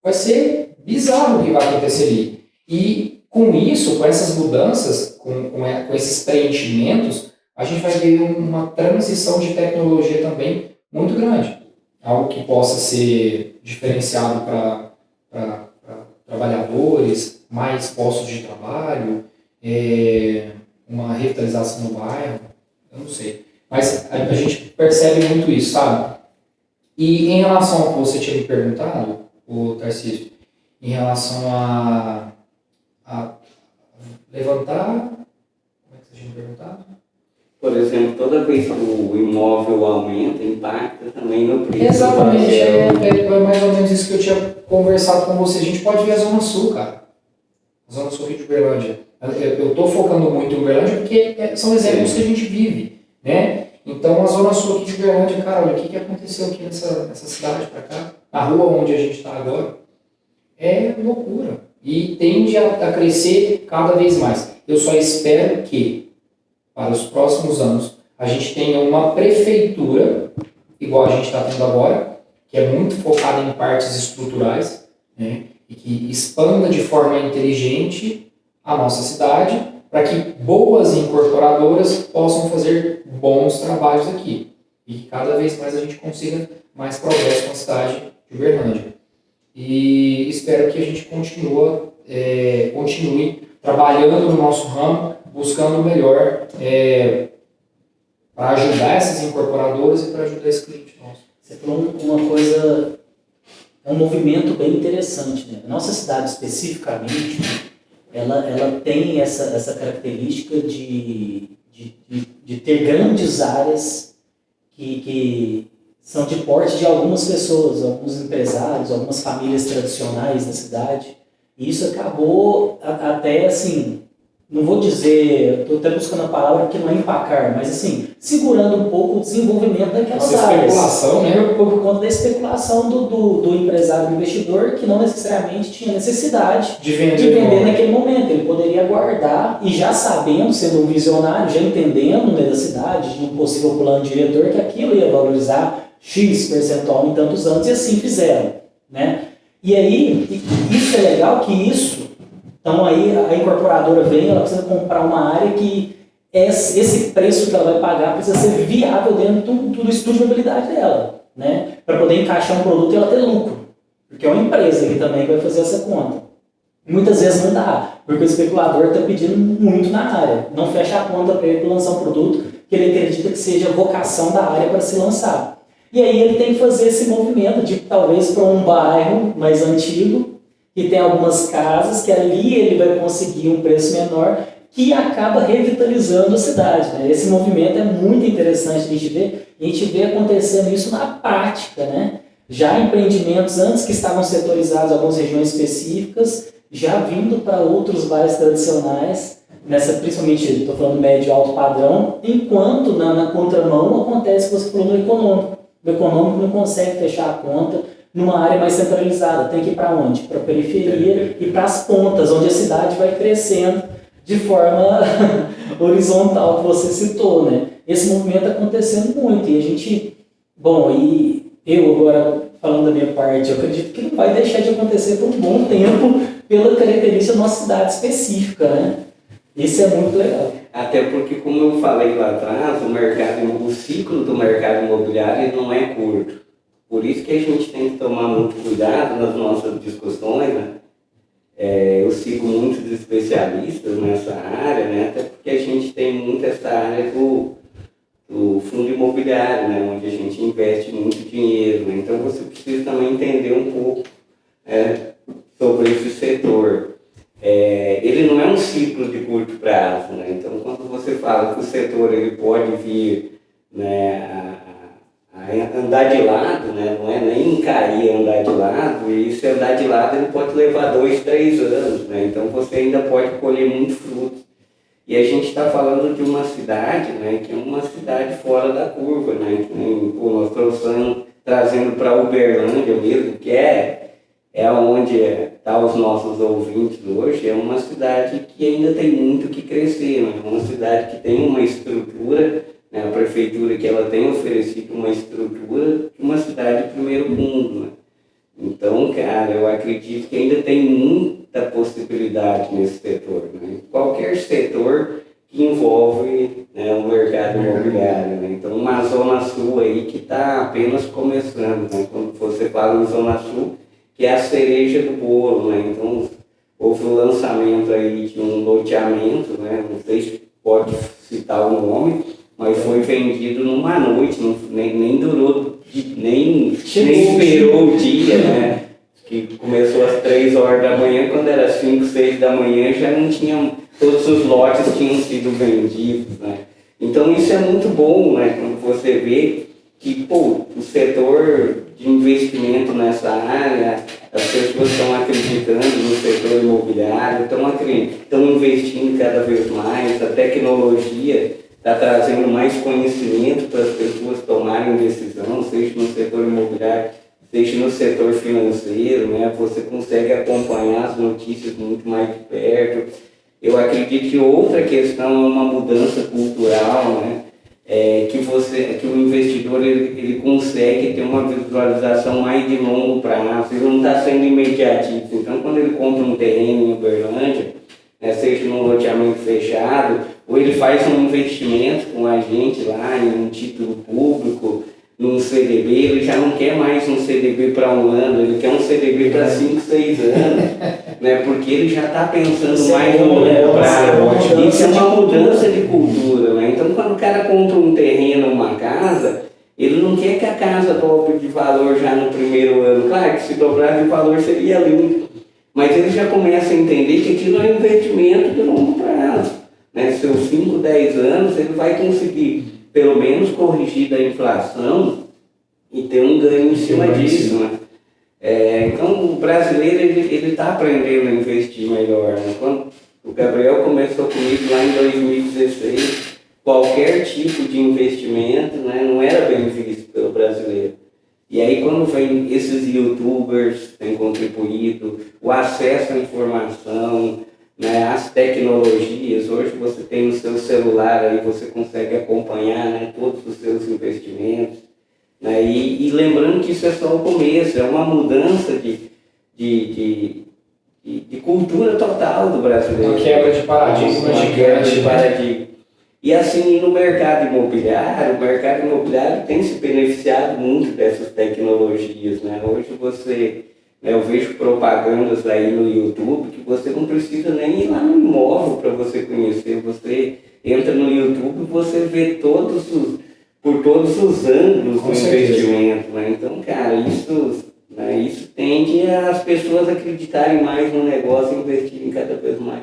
Vai ser bizarro o que vai acontecer ali. E com isso, com essas mudanças, com esses preenchimentos, a gente vai ver uma transição de tecnologia também muito grande. Algo que possa ser diferenciado para trabalhadores, mais postos de trabalho, uma revitalização no bairro, eu não sei. Mas a gente percebe muito isso, sabe? E em relação ao que você tinha me perguntado, o Tarcísio, em relação a levantar... Como é que você tinha me perguntado? Por exemplo, toda vez que o imóvel aumenta, impacta também no preço. Exatamente, é mais ou menos isso que eu tinha conversado com você. A gente pode ver a Zona Sul, cara. A Zona Sul de Uberlândia. Eu estou focando muito em Uberlândia porque são exemplos que a gente vive, né? Então, a Zona Sul aqui de Uberlândia, cara, olha o que aconteceu aqui nessa cidade para cá, na rua onde a gente está agora, é loucura. E tende a crescer cada vez mais. Eu só espero que, para os próximos anos, a gente tenha uma prefeitura, igual a gente está tendo agora, que é muito focada em partes estruturais, né? E que expanda de forma inteligente a nossa cidade, para que boas incorporadoras possam fazer bons trabalhos aqui. E que cada vez mais a gente consiga mais progresso na cidade de Uberlândia. E espero que a gente continue trabalhando no nosso ramo, buscando o melhor para ajudar essas incorporadoras e para ajudar esse cliente nosso. Você falou uma coisa, um movimento bem interessante, né? A nossa cidade especificamente, ela tem essa característica de ter grandes áreas que são de porte de algumas pessoas, alguns empresários, algumas famílias tradicionais da cidade. E isso acabou até assim, não vou dizer, estou até buscando a palavra que não é empacar, mas assim, segurando um pouco o desenvolvimento daquelas áreas. Especulação, né? Por conta da especulação do empresário, do investidor, que não necessariamente tinha necessidade de vender naquele momento. Ele poderia guardar e já sabendo, sendo um visionário, já entendendo, né, da cidade, de um possível plano diretor, que aquilo ia valorizar X percentual em tantos anos, e assim fizeram, né? E aí, isso é legal que isso... Então aí a incorporadora vem, ela precisa comprar uma área que esse preço que ela vai pagar precisa ser viável dentro do estudo de viabilidade dela, né? Para poder encaixar um produto e ela ter lucro. Porque é uma empresa que também vai fazer essa conta. Muitas vezes não dá, porque o especulador está pedindo muito na área. Não fecha a conta para ele para lançar um produto que ele acredita que seja a vocação da área para se lançar. E aí ele tem que fazer esse movimento de talvez para um bairro mais antigo, que tem algumas casas, que ali ele vai conseguir um preço menor, que acaba revitalizando a cidade, né? Esse movimento é muito interessante de a gente vê acontecendo isso na prática, né? Já empreendimentos antes que estavam setorizados em algumas regiões específicas, já vindo para outros bairros tradicionais, principalmente, estou falando médio e alto padrão, enquanto na contramão acontece o que você falou no econômico. O econômico não consegue fechar a conta numa área mais centralizada. Tem que ir para onde? Para a periferia e para as pontas, onde a cidade vai crescendo de forma horizontal, que você citou, né? Esse movimento está acontecendo muito e a gente... Bom, e eu agora, falando da minha parte, eu acredito que não vai deixar de acontecer por um bom tempo pela característica da nossa cidade específica, né? Isso é muito legal. Até porque, como eu falei lá atrás, o ciclo do mercado imobiliário não é curto. Por isso que a gente tem que tomar muito cuidado nas nossas discussões, né? Eu sigo muitos especialistas nessa área, né? Até porque a gente tem muito essa área do do fundo imobiliário, né, onde a gente investe muito dinheiro, né? Então você precisa também entender um pouco sobre esse setor. Ele não é um ciclo de curto prazo, né? Então quando você fala que o setor ele pode vir, né, a andar de lado, né? Não é nem cair, é andar de lado, e se andar de lado ele pode levar 2, 3 anos, né? Então você ainda pode colher muito fruto. E a gente está falando de uma cidade, né, que é uma cidade fora da curva, né? Nós estamos trazendo para Uberlândia mesmo, que é onde estão os nossos ouvintes hoje, é uma cidade que ainda tem muito que crescer, né? É uma cidade que tem uma estrutura, né? A prefeitura que ela tem oferecido uma estrutura de uma cidade de primeiro mundo, né? Então, cara, eu acredito que ainda tem muita possibilidade nesse setor, né? Qualquer setor que envolve, né, o mercado imobiliário, né? Então, uma Zona Sul aí que está apenas começando, né? Quando você fala em Zona Sul, que é a cereja do bolo, né? Então, houve o lançamento aí de um loteamento, né? Não sei se pode citar o nome, mas foi vendido numa noite, nem durou, nem esperou o dia, né? Que começou às 3 horas da manhã, quando era 5, 6 da manhã, já não tinham, todos os lotes tinham sido vendidos, né? Então isso é muito bom, né? Quando você vê que, o setor de investimento nessa área, as pessoas estão acreditando no setor imobiliário, estão investindo cada vez mais, a tecnologia está trazendo mais conhecimento para as pessoas tomarem decisão, seja no setor imobiliário, seja no setor financeiro, né? Você consegue acompanhar as notícias muito mais de perto. Eu acredito que outra questão é uma mudança cultural, né? Que o investidor ele consegue ter uma visualização mais de longo prazo, ele não está sendo imediatista. Então, quando ele compra um terreno em Uberlândia, né, seja num loteamento fechado, ou ele faz um investimento com a gente lá em um título público, num CDB, ele já não quer mais um CDB para um ano, ele quer um CDB para 5, 6 anos, né, porque ele já está pensando mais no longo prazo. Isso é uma mudança de cultura, né? Então, quando o cara compra um terreno, uma casa, ele não quer que a casa dobre de valor já no primeiro ano. Claro que se dobrar de valor seria lindo, mas ele já começa a entender que aquilo é um investimento de longo prazo, né? Seus 5, 10 anos, ele vai conseguir, pelo menos, corrigir da inflação e ter um ganho em cima disso, né? Então, o brasileiro ele está aprendendo a investir melhor, né? Quando o Gabriel começou comigo lá em 2016, qualquer tipo de investimento, né, não era bem visto pelo brasileiro. E aí, quando vem esses youtubers têm contribuído, o acesso à informação, né, as tecnologias, hoje você tem no seu celular, aí você consegue acompanhar, né, todos os seus investimentos, né, e lembrando que isso é só o começo, é uma mudança de cultura total do brasileiro. Uma quebra de paradigma gigante. E assim, no mercado imobiliário, o mercado imobiliário tem se beneficiado muito dessas tecnologias, né? Hoje eu vejo propagandas aí no YouTube que você não precisa nem ir lá no imóvel para você conhecer. Você entra no YouTube e você vê por todos os ângulos do investimento, né? Então, cara, isso tende as pessoas acreditarem mais no negócio e investirem cada vez mais.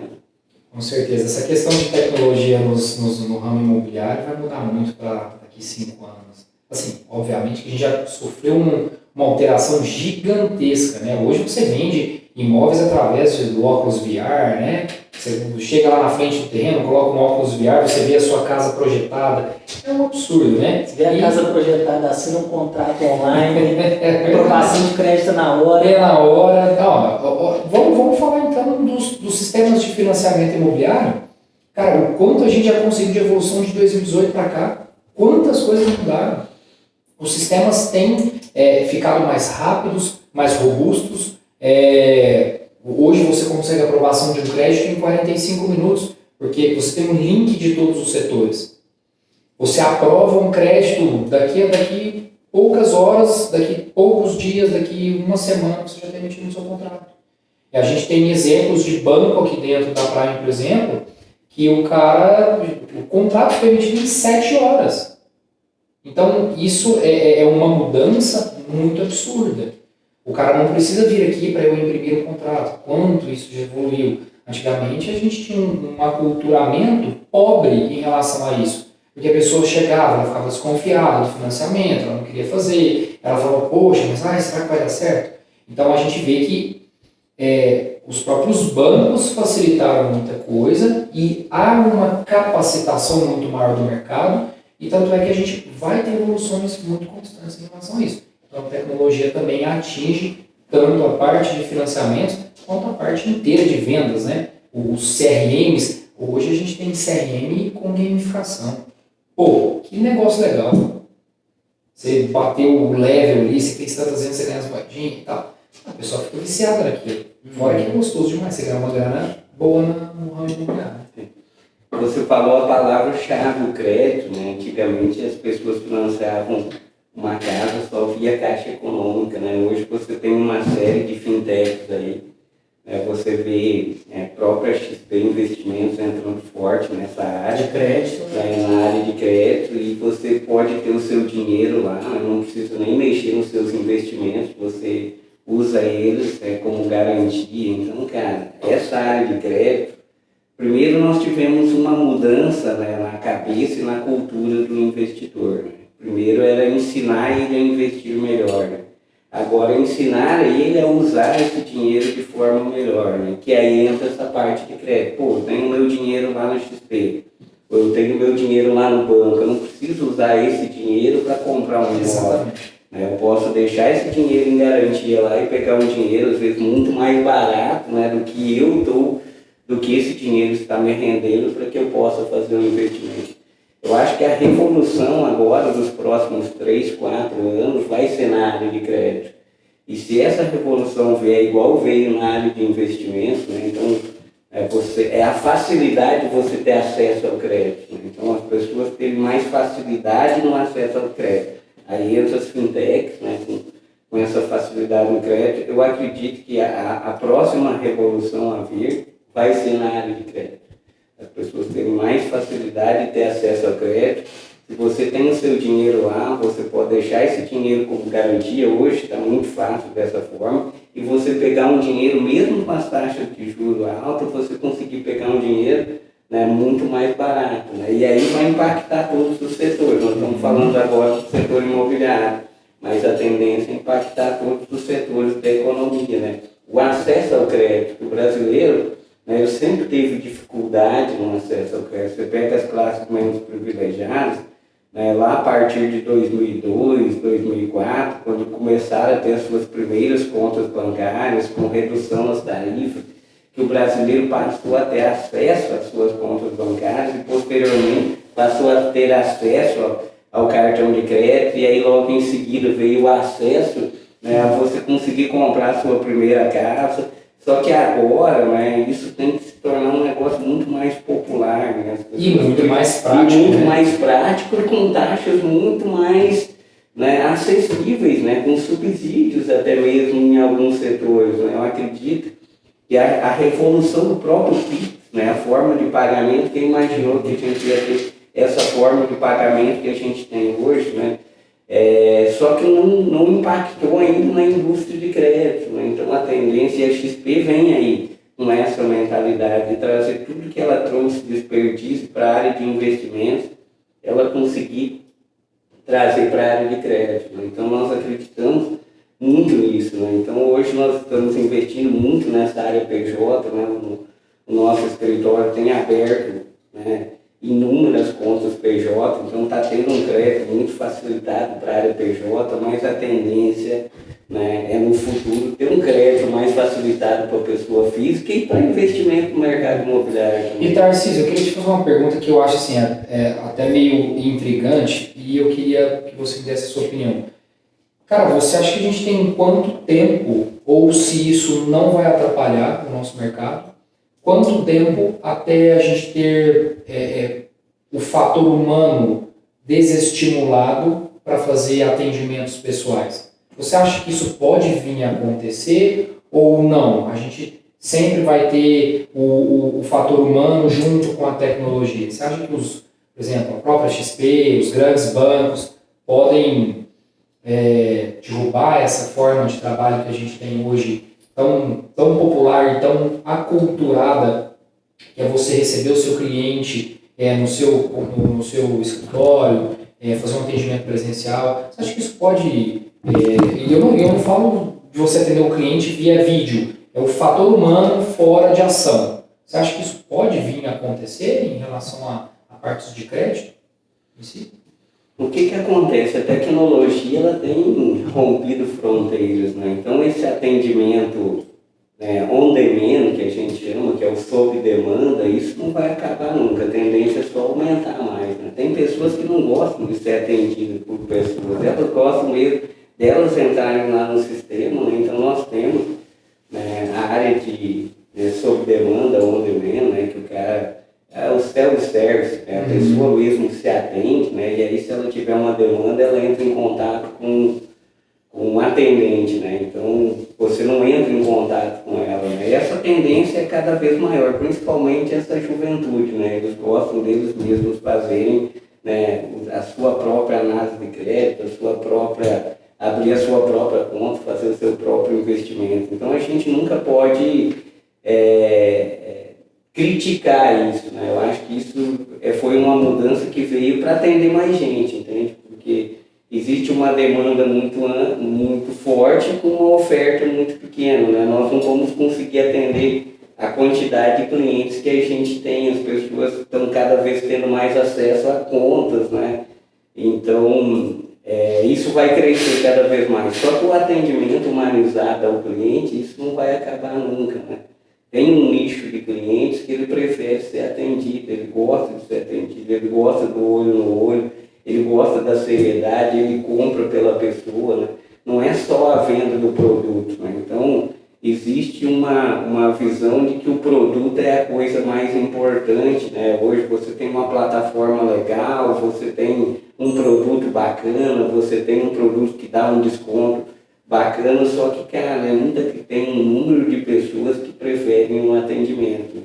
Com certeza. Essa questão de tecnologia no ramo imobiliário vai mudar muito para daqui 5 anos. Assim, obviamente que a gente já sofreu uma alteração gigantesca, né? Hoje você vende imóveis através do óculos VR, né? Você chega lá na frente do terreno, coloca um óculos VR, você vê a sua casa projetada. É um absurdo, né? Você vê a casa projetada, assina um contrato online, aprovação de crédito na hora. É na hora. Vamos falar então dos sistemas de financiamento imobiliário. Cara, o quanto a gente já conseguiu de evolução de 2018 para cá, quantas coisas mudaram. Os sistemas têm ficado mais rápidos, mais robustos. Hoje você consegue a aprovação de um crédito em 45 minutos, porque você tem um link de todos os setores. Você aprova um crédito daqui poucas horas, daqui poucos dias, daqui uma semana você já está emitindo o seu contrato. E a gente tem exemplos de banco aqui dentro da Prime, por exemplo, que o contrato foi emitido em 7 horas. Então, isso é uma mudança muito absurda. O cara não precisa vir aqui para eu imprimir um contrato. Quanto isso já evoluiu? Antigamente, a gente tinha um aculturamento pobre em relação a isso. Porque a pessoa chegava, ela ficava desconfiada do financiamento, ela não queria fazer, ela falava, poxa, mas será que vai dar certo? Então, a gente vê que os próprios bancos facilitaram muita coisa e há uma capacitação muito maior do mercado, e tanto é que a gente vai ter evoluções muito constantes em relação a isso. Então, a tecnologia também atinge tanto a parte de financiamentos quanto a parte inteira de vendas, né? Os CRMs, hoje a gente tem CRM com gamificação. Pô, que negócio legal. Você bateu o level ali, você fez tantas vezes, você ganha as moedinhas e tal. A pessoa fica viciada naquilo. Fora que é gostoso demais, você ganha uma grana boa no ramo imobiliário. Você falou a palavra-chave, o crédito, né? Antigamente as pessoas financiavam uma casa só via Caixa Econômica, né? Hoje você tem uma série de fintechs aí, né? Você vê própria XP Investimentos entrando forte nessa área De crédito, né? Na área de crédito, e você pode ter o seu dinheiro lá, não precisa nem mexer nos seus investimentos, você usa eles como garantia. Então, cara, essa área de crédito, primeiro nós tivemos uma mudança, né, na cabeça e na cultura do investidor, né? Primeiro era ensinar ele a investir melhor, né? Agora ensinar ele a usar esse dinheiro de forma melhor, né? Que aí entra essa parte de crédito. Pô, eu tenho meu dinheiro lá no XP, ou eu tenho meu dinheiro lá no banco, eu não preciso usar esse dinheiro para comprar um imóvel. Eu posso deixar esse dinheiro em garantia lá e pegar um dinheiro, às vezes, muito mais barato, né, do que esse dinheiro está me rendendo para que eu possa fazer um investimento. Eu acho que a revolução agora, dos próximos 3, 4 anos, vai ser na área de crédito. E se essa revolução vier igual veio na área de investimentos, né, então a facilidade de você ter acesso ao crédito. Né? Então as pessoas terem mais facilidade no acesso ao crédito. Aí entra as fintechs, né, com essa facilidade no crédito. Eu acredito que a próxima revolução a vir vai ser na área de crédito. As pessoas terem mais facilidade de ter acesso ao crédito. Se você tem o seu dinheiro lá, você pode deixar esse dinheiro como garantia. Hoje está muito fácil dessa forma. E você pegar um dinheiro, mesmo com as taxas de juros altas, você conseguir pegar um dinheiro, né, muito mais barato. Né? E aí vai impactar todos os setores. Nós estamos falando agora do setor imobiliário, mas a tendência é impactar todos os setores da economia. Né? O acesso ao crédito, o brasileiro, né, sempre teve dificuldade no acesso ao crédito. Você pega as classes menos privilegiadas, né, lá a partir de 2002, 2004, quando começaram a ter as suas primeiras contas bancárias, com redução nas tarifas, que o brasileiro passou a ter acesso às suas contas bancárias e, posteriormente, passou a ter acesso ao cartão de crédito, e aí logo em seguida veio o acesso, né, a você conseguir comprar a sua primeira casa. Só que agora, né, isso tem que se tornar um negócio muito mais popular. Né? E muito mais prático. E muito mais prático e com taxas muito mais, né, acessíveis, né, com subsídios até mesmo em alguns setores. Né? Eu acredito que a revolução do próprio PIX, né, a forma de pagamento, quem imaginou que a gente ia ter essa forma de pagamento que a gente tem hoje, né? Só que não impactou ainda na indústria de crédito. Né? Então a tendência, a XP vem aí com essa mentalidade de trazer tudo que ela trouxe de desperdício para a área de investimentos, ela conseguir trazer para a área de crédito. Né? Então nós acreditamos muito nisso. Né? Então hoje nós estamos investindo muito nessa área PJ, né? O nosso escritório tem aberto, né, inúmeras contas PJ, então está tendo um crédito muito facilitado para a área PJ, mas a tendência, né, é no futuro ter um crédito mais facilitado para a pessoa física e para investimento no mercado imobiliário também. E Tarcísio, eu queria te fazer uma pergunta que eu acho assim, até meio intrigante, e eu queria que você desse a sua opinião. Cara, você acha que a gente tem quanto tempo, ou se isso não vai atrapalhar o nosso mercado, quanto tempo até a gente ter o fator humano desestimulado para fazer atendimentos pessoais? Você acha que isso pode vir a acontecer ou não? A gente sempre vai ter o fator humano junto com a tecnologia. Você acha que por exemplo, a própria XP, os grandes bancos, podem derrubar essa forma de trabalho que a gente tem hoje tão popular e tão aculturada, que é você receber o seu cliente no seu escritório, fazer um atendimento presencial. Você acha que isso pode... eu não falo de você atender o cliente via vídeo, é o fator humano fora de ação. Você acha que isso pode vir a acontecer em relação a partes de crédito em si? O que acontece? A tecnologia ela tem rompido fronteiras, né? Então esse atendimento on demand, que a gente chama, que é o sob demanda, isso não vai acabar nunca. A tendência é só aumentar mais, né? Tem pessoas que não gostam de ser atendidas por pessoas, elas gostam mesmo delas entrarem lá no sistema, né? Então nós temos a área de sob demanda, on demand, né? Que o cara... o self-service, a pessoa mesmo se atende, né? E aí se ela tiver uma demanda, ela entra em contato com um atendente, né? Então você não entra em contato com ela, né? E essa tendência é cada vez maior, principalmente essa juventude, né? Eles gostam deles mesmos fazerem, né, a sua própria análise de crédito, abrir a sua própria conta, fazer o seu próprio investimento. Então a gente nunca pode criticar isso, né? Eu acho que isso foi uma mudança que veio para atender mais gente, entende? Porque existe uma demanda muito forte com uma oferta muito pequena, né? Nós não vamos conseguir atender a quantidade de clientes que a gente tem, as pessoas estão cada vez tendo mais acesso a contas, né? Então, isso vai crescer cada vez mais. Só que o atendimento humanizado ao cliente, isso não vai acabar nunca, né? Tem um nicho de clientes que ele prefere ser atendido, ele gosta de ser atendido, ele gosta do olho no olho, ele gosta da seriedade, ele compra pela pessoa, né? Não é só a venda do produto, né? Então, existe uma visão de que o produto é a coisa mais importante, né? Hoje você tem uma plataforma legal, você tem um produto bacana, você tem um produto que dá um desconto bacana, só que, cara, ainda que tem um número de pessoas que preferem um atendimento.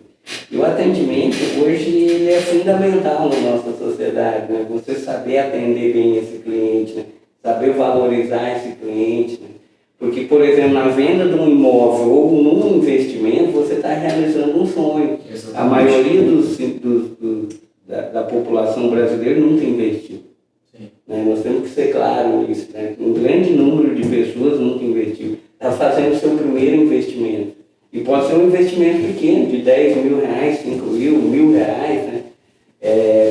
E o atendimento, hoje, ele é fundamental na nossa sociedade, né? Você saber atender bem esse cliente, né? Saber valorizar esse cliente, né? Porque, por exemplo, na venda de um imóvel ou num investimento, você está realizando um sonho. Exatamente. A maioria da população brasileira nunca investiu. Né? Nós temos que ser claros nisso, né? Um grande número de pessoas nunca investiu. Está fazendo o seu primeiro investimento. E pode ser um investimento pequeno, de 10 mil reais, 5 mil, R$1.000, né?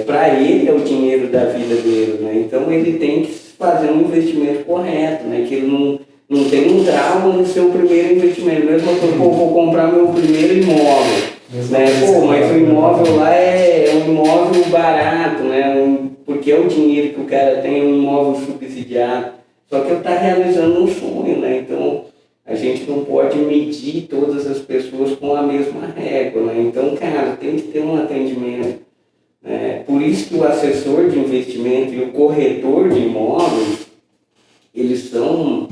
Para ele é o dinheiro da vida dele, né? Então ele tem que fazer um investimento correto, né? Que ele não tem um trauma no seu primeiro investimento. Mesmo que eu vou comprar meu primeiro imóvel, né? Mas o imóvel lá é um imóvel barato, né? Porque é o dinheiro que o cara tem, é um imóvel subsidiado. Só que ele está realizando um sonho, né? Então, a gente não pode medir todas as pessoas com a mesma régua, né? Então, cara, tem que ter um atendimento. Por isso que o assessor de investimento e o corretor de imóveis, eles são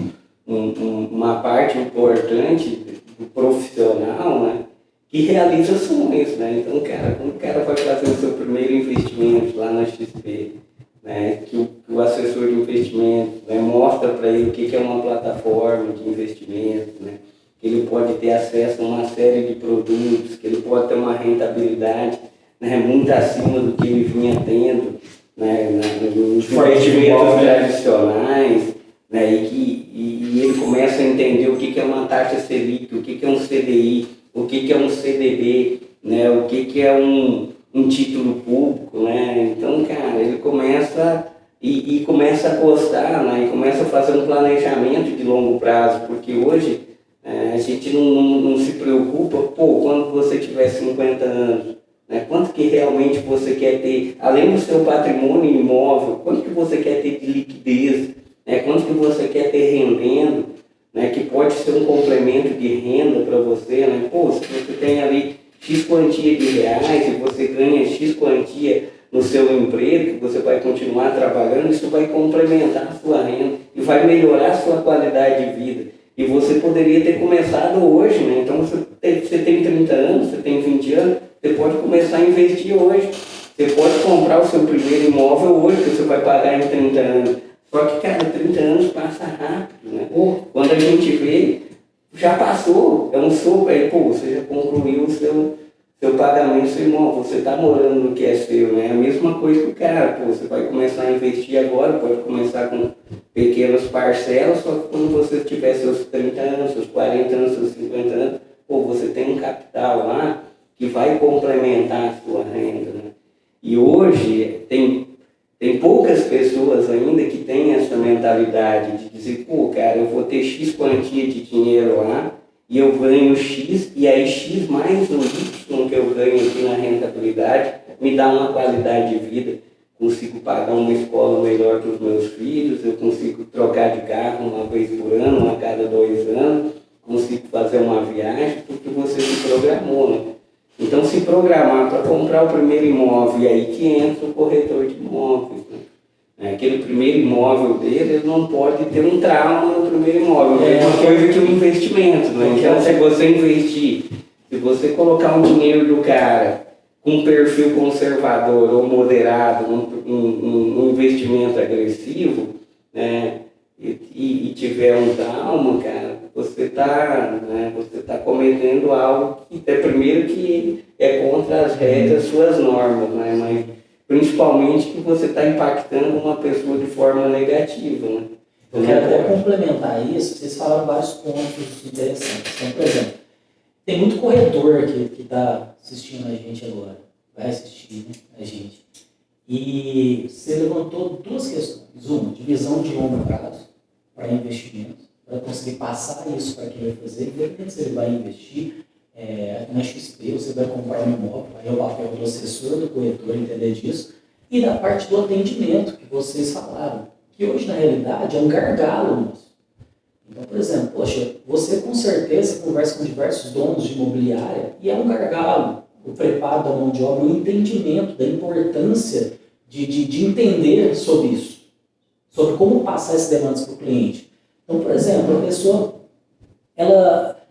uma parte importante do profissional, né? Que realiza sonhos, né? Então, cara, quando o cara vai fazer o seu primeiro investimento lá na XP, né? Que o assessor de investimento, né, mostra para ele o que é uma plataforma de investimento, né? Que ele pode ter acesso a uma série de produtos, que ele pode ter uma rentabilidade, né, muito acima do que ele vinha tendo, né, nos investimentos tradicionais, né? E ele começa a entender o que é uma taxa Selic, o que é um CDI, o que é um CDB, né? O que é um título público, né? Então, cara, ele começa e começa a gostar, né? E começa a fazer um planejamento de longo prazo, porque hoje a gente não se preocupa, quando você tiver 50 anos, né? Quanto que realmente você quer ter, além do seu patrimônio imóvel, quanto que você quer ter de liquidez, né? Quanto que você quer ter rendendo, né? Que pode ser um complemento de renda para você, né? Se você tem ali X quantia de reais e você ganha X quantia no seu emprego, que você vai continuar trabalhando, isso vai complementar a sua renda e vai melhorar a sua qualidade de vida. E você poderia ter começado hoje, né? Então você tem 30 anos, você tem 20 anos, você pode começar a investir hoje. Você pode comprar o seu primeiro imóvel hoje, que você vai pagar em 30 anos. Só que, cara, 30 anos passa rápido, né? Quando a gente vê, já passou, é um sopro aí, pô, você já concluiu o seu pagamento, seu imóvel, você está morando no que é seu, né? A mesma coisa que o cara, pô, você vai começar a investir agora, pode começar com pequenas parcelas, só que quando você tiver seus 30 anos, seus 40 anos, seus 50 anos, pô, você tem um capital lá que vai complementar a sua renda, né? E hoje tem poucas pessoas ainda que têm essa mentalidade de dizer, pô, cara, eu vou ter X quantia de dinheiro lá e eu ganho X, e aí X mais um Y que eu ganho aqui na rentabilidade me dá uma qualidade de vida. Consigo pagar uma escola melhor para os meus filhos, eu consigo trocar de carro uma vez por ano, a cada 2 anos, consigo fazer uma viagem, porque você se programou, né? Então, se programar para comprar o primeiro imóvel, e aí que entra o corretor de imóveis, né? Aquele primeiro imóvel dele, ele não pode ter um trauma no primeiro imóvel, é uma coisa que um investimento, né? Então, se você investir, se você colocar um dinheiro do cara com um perfil conservador ou moderado, um investimento agressivo, né? E tiver um trauma, cara, você tá cometendo algo que é primeiro que é contra as regras, suas normas, né? Mas principalmente que você está impactando uma pessoa de forma negativa, né? Eu quero até complementar isso, vocês falaram vários pontos interessantes. Então, por exemplo, tem muito corretor que está assistindo a gente agora, vai assistir, né, a gente. E você levantou 2 questões. Uma, divisão de longo prazo para investimento, para conseguir passar isso para quem vai fazer, independente se ele vai investir na XP, você vai comprar um imóvel, aí é o papel do assessor, do corretor entender disso, e da parte do atendimento que vocês falaram, que hoje na realidade é um gargalo nosso. Então, por exemplo, poxa, você com certeza conversa com diversos donos de imobiliária e é um gargalo o preparo da mão de obra, o entendimento da importância de entender sobre isso, sobre como passar essas demandas para o cliente. Então, por exemplo, a pessoa,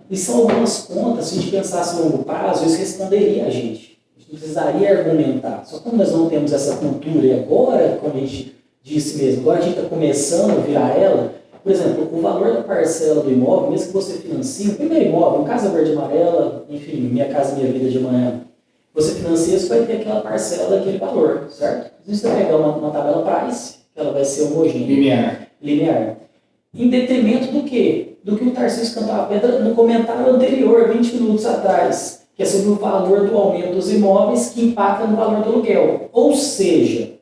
e são algumas contas, se a gente pensasse a longo prazo, isso responderia a gente. A gente não precisaria argumentar. Só que como nós não temos essa cultura, e agora, como a gente disse mesmo, agora a gente está começando a virar ela, por exemplo, o valor da parcela do imóvel, mesmo que você financie, o primeiro imóvel, Casa Verde e Amarela, enfim, Minha Casa Minha Vida de Amanhã, você financia, você vai ter aquela parcela daquele valor, certo? Se você pegar uma tabela price, ela vai ser homogênea. Linear. Em detrimento do quê? Do que o Tarcísio Cantava Pedra no comentário anterior, 20 minutos atrás, que é sobre o valor do aumento dos imóveis que impacta no valor do aluguel. Ou seja,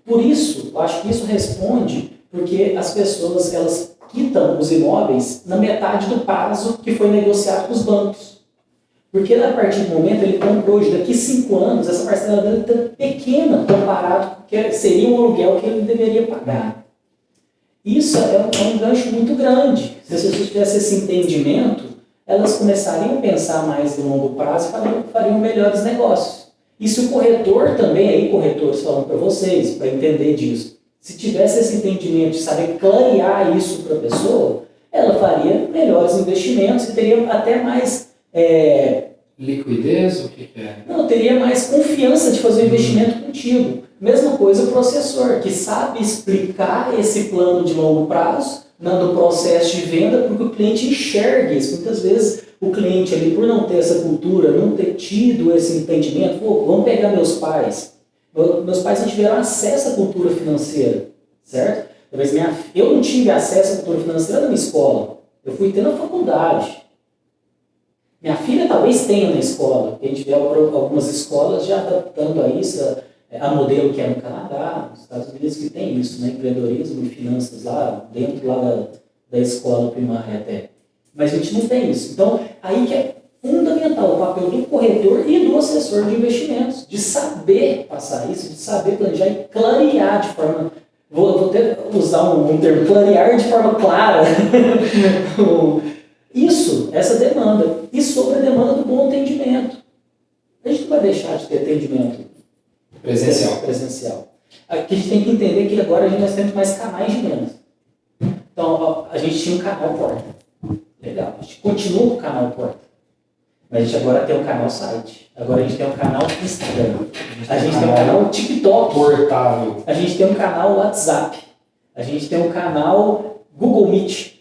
por isso, eu acho que isso responde porque as pessoas, elas quitam os imóveis na metade do prazo que foi negociado com os bancos. Porque a partir do momento ele comprou hoje, daqui 5 anos, essa parcela dele está pequena comparado com o que seria um aluguel que ele deveria pagar. Isso é um gancho muito grande. Se as pessoas tivessem esse entendimento, elas começariam a pensar mais em longo prazo e fariam melhores negócios. E se o corretor também, aí corretores falando para vocês, para entender disso, se tivesse esse entendimento de saber clarear isso para a pessoa, ela faria melhores investimentos e teria até mais... liquidez? O que é? Não, teria mais confiança de fazer o investimento contigo. Mesma coisa o processor, que sabe explicar esse plano de longo prazo no processo de venda, porque o cliente enxerga isso. Muitas vezes o cliente ali, por não ter essa cultura, não ter tido esse entendimento, vamos pegar meus pais. Meus pais não tiveram acesso à cultura financeira, certo? Talvez eu não tive acesso à cultura financeira na minha escola. Eu fui ter na faculdade. Minha filha talvez tenha na escola, porque a gente vê algumas escolas já adaptando a isso, a modelo que é no Canadá, nos Estados Unidos, que tem isso, né? Empreendedorismo e finanças lá, dentro lá da escola primária até. Mas a gente não tem isso. Então, aí que é fundamental o papel do corretor e do assessor de investimentos, de saber passar isso, de saber planejar e clarear de forma... Vou até usar um termo, clarear de forma clara isso, essa demanda. E sobre a demanda do bom atendimento. A gente não vai deixar de ter atendimento presencial. Aqui a gente tem que entender que agora nós temos mais canais de venda. Então, a gente tinha um canal porta. Legal, a gente continua com o canal porta. Mas a gente agora tem um canal site. Agora a gente tem um canal Instagram. A gente tem um canal TikTok. Portável. A gente tem um canal WhatsApp. A gente tem um canal Google Meet,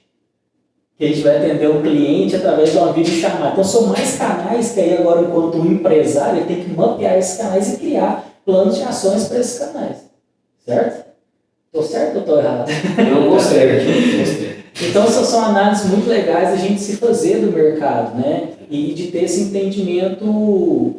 que a gente vai atender o cliente através de uma videochamada. Então, são mais canais que aí agora, enquanto um empresário, ele tem que mapear esses canais e criar planos de ações para esses canais. Certo? Estou certo ou estou errado? Não gostei. Então, essas são análises muito legais a gente se fazer do mercado, né? E de ter esse entendimento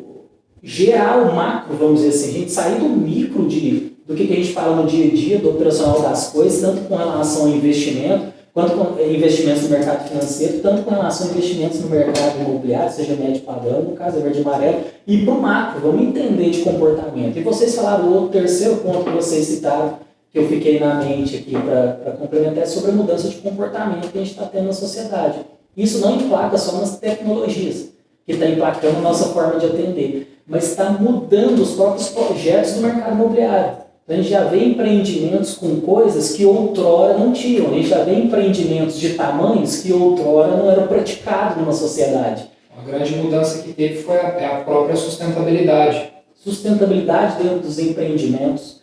geral, macro, vamos dizer assim. A gente sair do micro do que a gente fala no dia a dia, do operacional das coisas, tanto com relação ao investimento, quanto com investimentos no mercado financeiro, tanto com relação a investimentos no mercado imobiliário, seja médio padrão, no caso é verde e amarelo, e para o macro, vamos entender de comportamento. E vocês falaram o outro terceiro ponto que vocês citaram, que eu fiquei na mente aqui para complementar, é sobre a mudança de comportamento que a gente está tendo na sociedade. Isso não emplaca só nas tecnologias, que está emplacando a nossa forma de atender, mas está mudando os próprios projetos do mercado imobiliário. Então, a gente já vê empreendimentos com coisas que outrora não tinham, a gente já vê empreendimentos de tamanhos que outrora não eram praticados numa sociedade. Uma grande mudança que teve foi a própria sustentabilidade. Sustentabilidade dentro dos empreendimentos.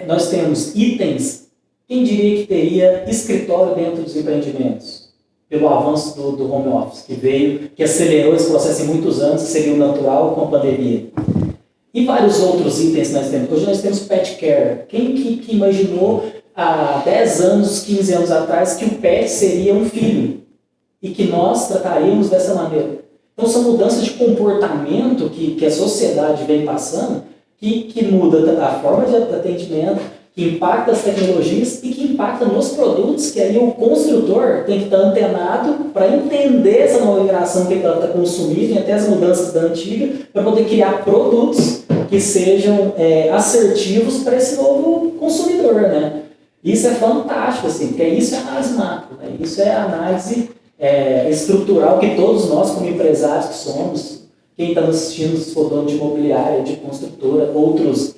Nós temos itens, quem diria que teria escritório dentro dos empreendimentos? Pelo avanço do home office, que acelerou esse processo em muitos anos, que seria o natural com a pandemia. E vários outros itens que nós temos. Hoje nós temos pet care. Quem que imaginou há 10 anos, 15 anos atrás, que o pet seria um filho? E que nós trataríamos dessa maneira? Então são mudanças de comportamento que a sociedade vem passando, que muda a forma de atendimento, que impacta as tecnologias e que impacta nos produtos, que aí o construtor tem que estar antenado para entender essa nova migração que ela está consumindo e até as mudanças da antiga, para poder criar produtos que sejam assertivos para esse novo consumidor, né? Isso é fantástico, assim, porque isso é análise macro, né? Isso é análise estrutural que todos nós, como empresários que somos, quem está nos assistindo, se for dono de imobiliária, de construtora, outras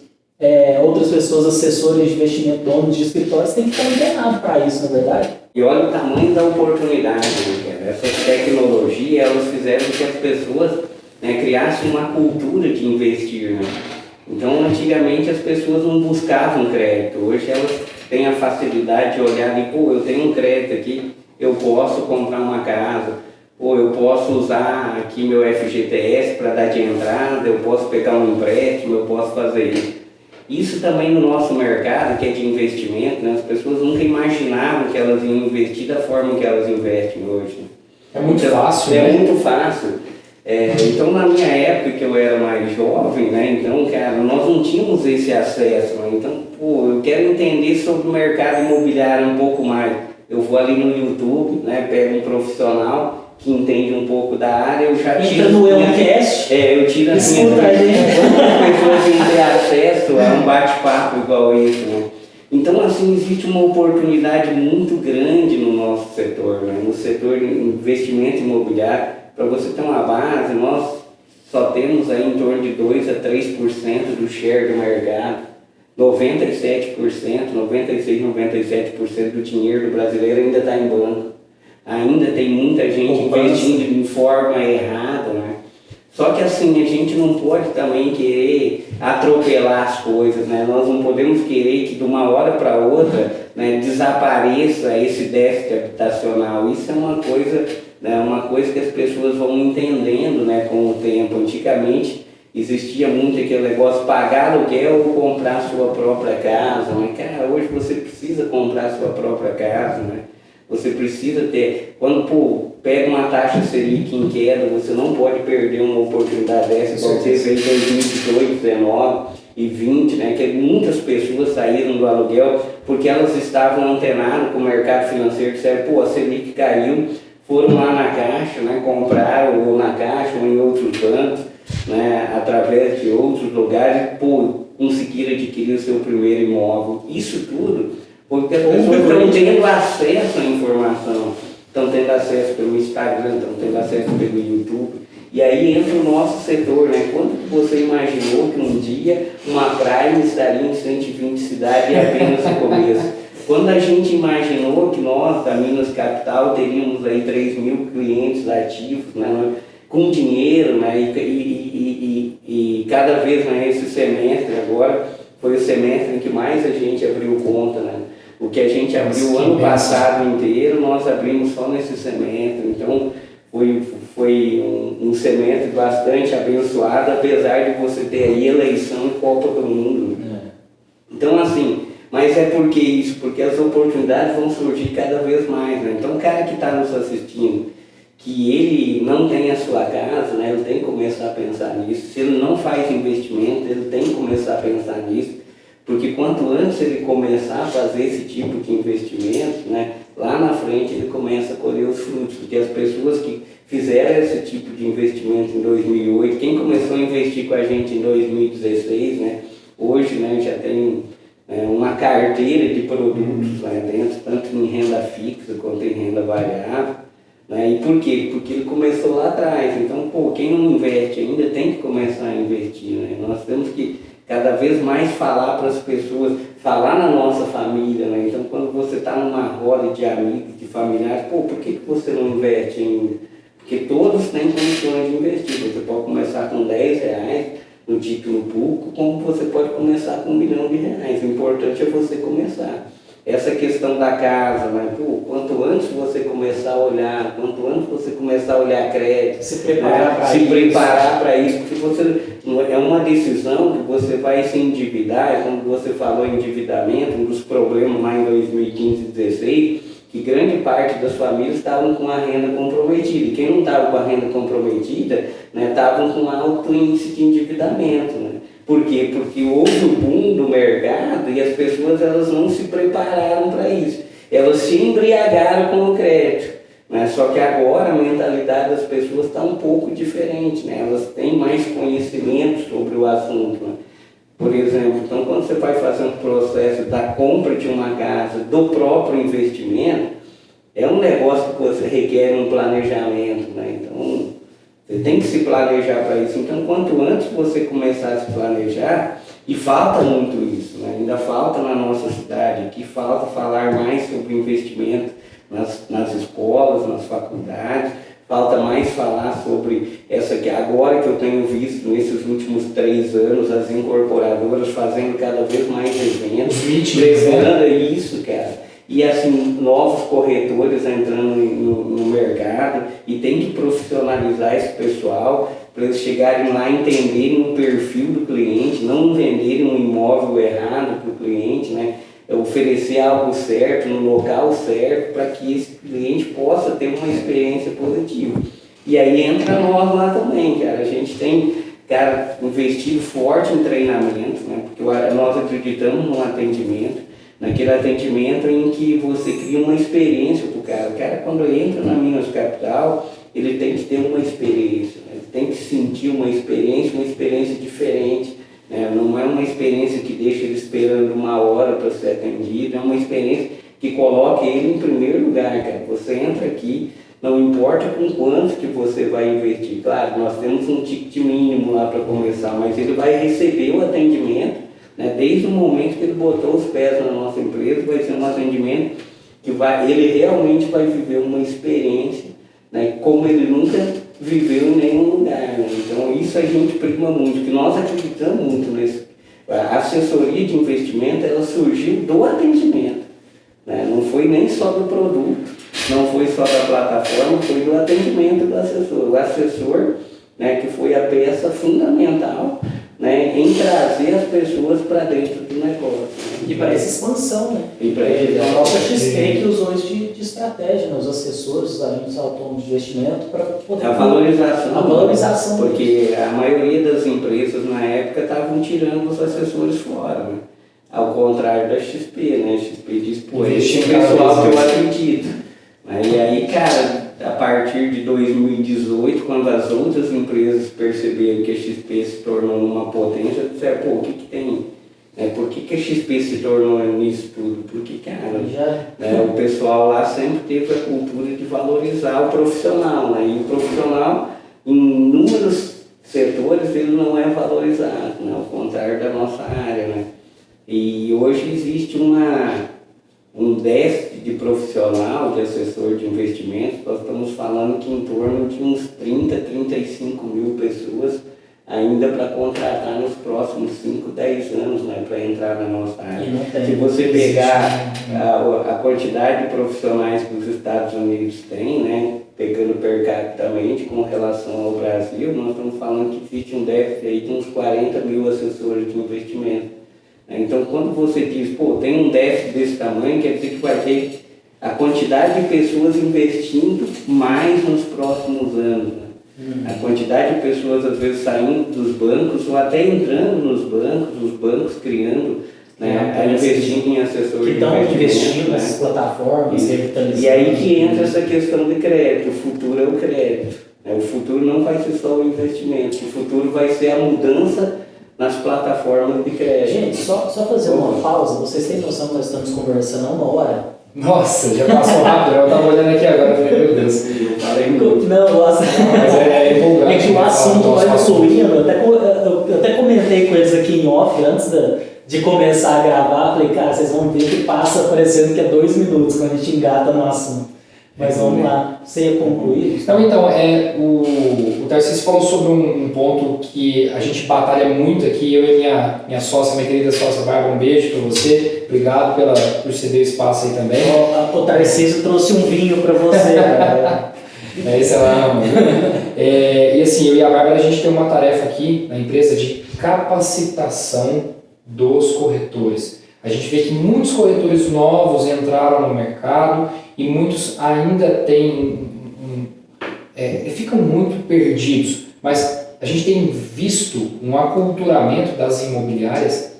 pessoas, assessores de investimento, donos de escritórios, tem que estar antenado para isso, não é verdade? E olha o tamanho da oportunidade, né, cara? Essas tecnologias, elas fizeram que as pessoas criassem uma cultura de investir, né? Então, antigamente as pessoas não buscavam crédito, hoje elas têm a facilidade de olhar e, eu tenho um crédito aqui, eu posso comprar uma casa, eu posso usar aqui meu FGTS para dar de entrada, eu posso pegar um empréstimo, eu posso fazer isso. Isso também no nosso mercado, que é de investimento, né? As pessoas nunca imaginavam que elas iam investir da forma que elas investem hoje. É muito fácil, né? É muito fácil. Então, na minha época, que eu era mais jovem, né? Então, cara, nós não tínhamos esse acesso. Né? Então, eu quero entender sobre o mercado imobiliário um pouco mais. Eu vou ali no YouTube, né? Pego um profissional que entende um pouco da área, eu já tiro... Entra no EUCast. Eu tiro assim, as pessoas iam ter acesso a um bate-papo igual esse, né? Então, assim, existe uma oportunidade muito grande no nosso setor, né? No setor de investimento imobiliário. Para você ter uma base, nós só temos aí em torno de 2 a 3% do share do mercado. 97%, 96, 97% do dinheiro do brasileiro ainda está em banco. Ainda tem muita gente investindo em forma errada, né? Só que assim, a gente não pode também querer atropelar as coisas, né? Nós não podemos querer que de uma hora para outra, né, desapareça esse déficit habitacional. Isso é uma coisa que as pessoas vão entendendo, né, com o tempo. Antigamente existia muito aquele negócio, pagar aluguel ou comprar sua própria casa, né? Cara, hoje você precisa comprar sua própria casa, né? Você precisa ter, quando pega uma taxa Selic em queda, você não pode perder uma oportunidade dessa, igual você fez em 2018, 19 e 20, né, que muitas pessoas saíram do aluguel porque elas estavam antenadas com o mercado financeiro, disseram, a Selic caiu, foram lá na Caixa, né, compraram ou na Caixa ou em outros bancos, né, através de outros lugares, conseguiram adquirir o seu primeiro imóvel. Isso tudo porque as pessoas estão tendo acesso à informação, estão tendo acesso pelo Instagram, estão tendo acesso pelo YouTube. E aí entra o nosso setor, né? Quando você imaginou que um dia uma Prime estaria em 120 cidades e apenas no começo? Quando a gente imaginou que nós, da Minas Capital, teríamos aí 3 mil clientes ativos, né? Com dinheiro, né? E cada vez mais esse semestre agora foi o semestre em que mais a gente abriu conta, né? O que a gente abriu o ano passado inteiro, nós abrimos só nesse semestre. Então, foi um semestre bastante abençoado, apesar de você ter aí eleição e Copa do Mundo. Então, assim, mas é porque isso? Porque as oportunidades vão surgir cada vez mais, né? Então, o cara que está nos assistindo, que ele não tem a sua casa, né? Ele tem que começar a pensar nisso. Se ele não faz investimento, ele tem que começar a pensar nisso. Porque quanto antes ele começar a fazer esse tipo de investimento, né, lá na frente ele começa a colher os frutos. Porque as pessoas que fizeram esse tipo de investimento em 2008, quem começou a investir com a gente em 2016, né, hoje, né, já tem uma carteira de produtos lá dentro, tanto em renda fixa quanto em renda variável. Né? E por quê? Porque ele começou lá atrás. Então, quem não investe ainda tem que começar a investir. Né? Nós temos que cada vez mais falar para as pessoas, falar na nossa família. Né? Então, quando você está numa roda de amigos, de familiares, por que você não investe ainda? Porque todos têm condições de investir. Você pode começar com R$10 no título público, como você pode começar com R$1 milhão. O importante é você começar. Essa questão da casa, né? Quanto antes você começar a olhar, quanto antes você começar a olhar crédito, se preparar para isso, porque você, é uma decisão que você vai se endividar, como você falou em endividamento, um dos problemas lá em 2015 e 2016, que grande parte das famílias estavam com a renda comprometida, e quem não estava com a renda comprometida, né, estavam com alto índice de endividamento, né? Por quê? Porque houve o boom do mercado e as pessoas elas não se prepararam para isso. Elas se embriagaram com o crédito. Né? Só que agora a mentalidade das pessoas está um pouco diferente. Né? Elas têm mais conhecimento sobre o assunto. Né? Por exemplo, então quando você vai fazer um processo da compra de uma casa, do próprio investimento, é um negócio que você requer um planejamento. Né? Então, você tem que se planejar para isso. Então, quanto antes você começar a se planejar, e falta muito isso, né? Ainda falta na nossa cidade, aqui falta falar mais sobre investimento nas escolas, nas faculdades, falta mais falar sobre essa que agora que eu tenho visto nesses últimos 3 anos, as incorporadoras fazendo cada vez mais eventos, levando isso, cara. E assim, novos corretores entrando no mercado, e tem que profissionalizar esse pessoal para eles chegarem lá e entenderem o perfil do cliente, não venderem um imóvel errado para o cliente, né? Oferecer algo certo, no local certo, para que esse cliente possa ter uma experiência positiva. E aí entra nós lá também, cara. A gente tem, cara, investido forte em treinamento, né? Porque nós acreditamos no atendimento, naquele atendimento em que você cria uma experiência para o cara. O cara, quando entra na Minas Capital, ele tem que ter uma experiência, né? Ele tem que sentir uma experiência diferente, né? Não é uma experiência que deixa ele esperando 1 hora para ser atendido, é uma experiência que coloca ele em primeiro lugar, cara. Você entra aqui, não importa com quanto que você vai investir. Claro, nós temos um ticket mínimo lá para começar, mas ele vai receber o atendimento, né? Desde o momento que ele botou os pés na nossa empresa, vai ser um atendimento que ele realmente vai viver uma experiência, né, como ele nunca viveu em nenhum lugar. Né? Então isso a gente prima muito, que nós acreditamos muito nisso. A assessoria de investimento, ela surgiu do atendimento, né? Não foi nem só do produto, não foi só da plataforma, foi do atendimento do assessor. O assessor, né, que foi a peça fundamental, né, em trazer as pessoas para dentro do negócio. Né? E para essa expansão, né? E para a própria XP que usou isso de estratégia, né? Os assessores, os agentes autônomos de investimento, para poder... A valorização. A valorização. Porque a maioria das empresas na época estavam tirando os assessores fora, né? Ao contrário da XP, né? A XP diz, pô, esse pessoal que eu acredito. E aí, cara, a partir de 2018, quando as outras empresas perceberam que a XP se tornou uma potência, disseram, pô, o que tem? Por que a XP se tornou nisso tudo? Porque, cara, o pessoal lá sempre teve a cultura de valorizar o profissional, né? E o profissional, em inúmeros setores, ele não é valorizado, né? Ao contrário da nossa área, né? E hoje existe um déficit de profissional, de assessor de investimentos. Nós estamos falando que em torno de uns 30, 35 mil pessoas ainda para contratar nos próximos 5, 10 anos, né, para entrar na nossa área. Se você pegar a quantidade de profissionais que os Estados Unidos têm, né, pegando per capitamente com relação ao Brasil, nós estamos falando que existe um déficit aí de uns 40 mil assessores de investimento. Então, quando você diz, pô, tem um déficit desse tamanho, quer dizer que vai ter a quantidade de pessoas investindo mais nos próximos anos. Né? A quantidade de pessoas, às vezes, saindo dos bancos ou até entrando nos bancos, os bancos criando, né, investindo em assessores que estão investindo né? nessas plataformas, revitalizando. E aí que entra essa questão de crédito. O futuro é o crédito. Né? O futuro não vai ser só o investimento. O futuro vai ser a mudança nas plataformas de crédito. Gente, só fazer uma pausa. Vocês têm noção que nós estamos conversando há uma hora? Nossa, já passou rápido. Eu estava olhando aqui agora e falei, meu Deus. Não, nossa. Mas é empolgante. É que o assunto vai fluindo. Eu até comentei com eles aqui em off antes de começar a gravar. Falei, cara, vocês vão ver que passa parecendo que é 2 minutos quando a gente engata no assunto. Mas vamos lá, você ia concluir? Então, o Tarcísio falou sobre um ponto que a gente batalha muito aqui, eu e minha sócia, minha querida sócia Bárbara, um beijo para você, obrigado por ceder o espaço aí também. O Tarcísio trouxe um vinho para você, cara. Isso ela ama. E assim, eu e a Bárbara, a gente tem uma tarefa aqui na empresa de capacitação dos corretores. A gente vê que muitos corretores novos entraram no mercado e muitos ainda ficam muito perdidos. Mas a gente tem visto um aculturamento das imobiliárias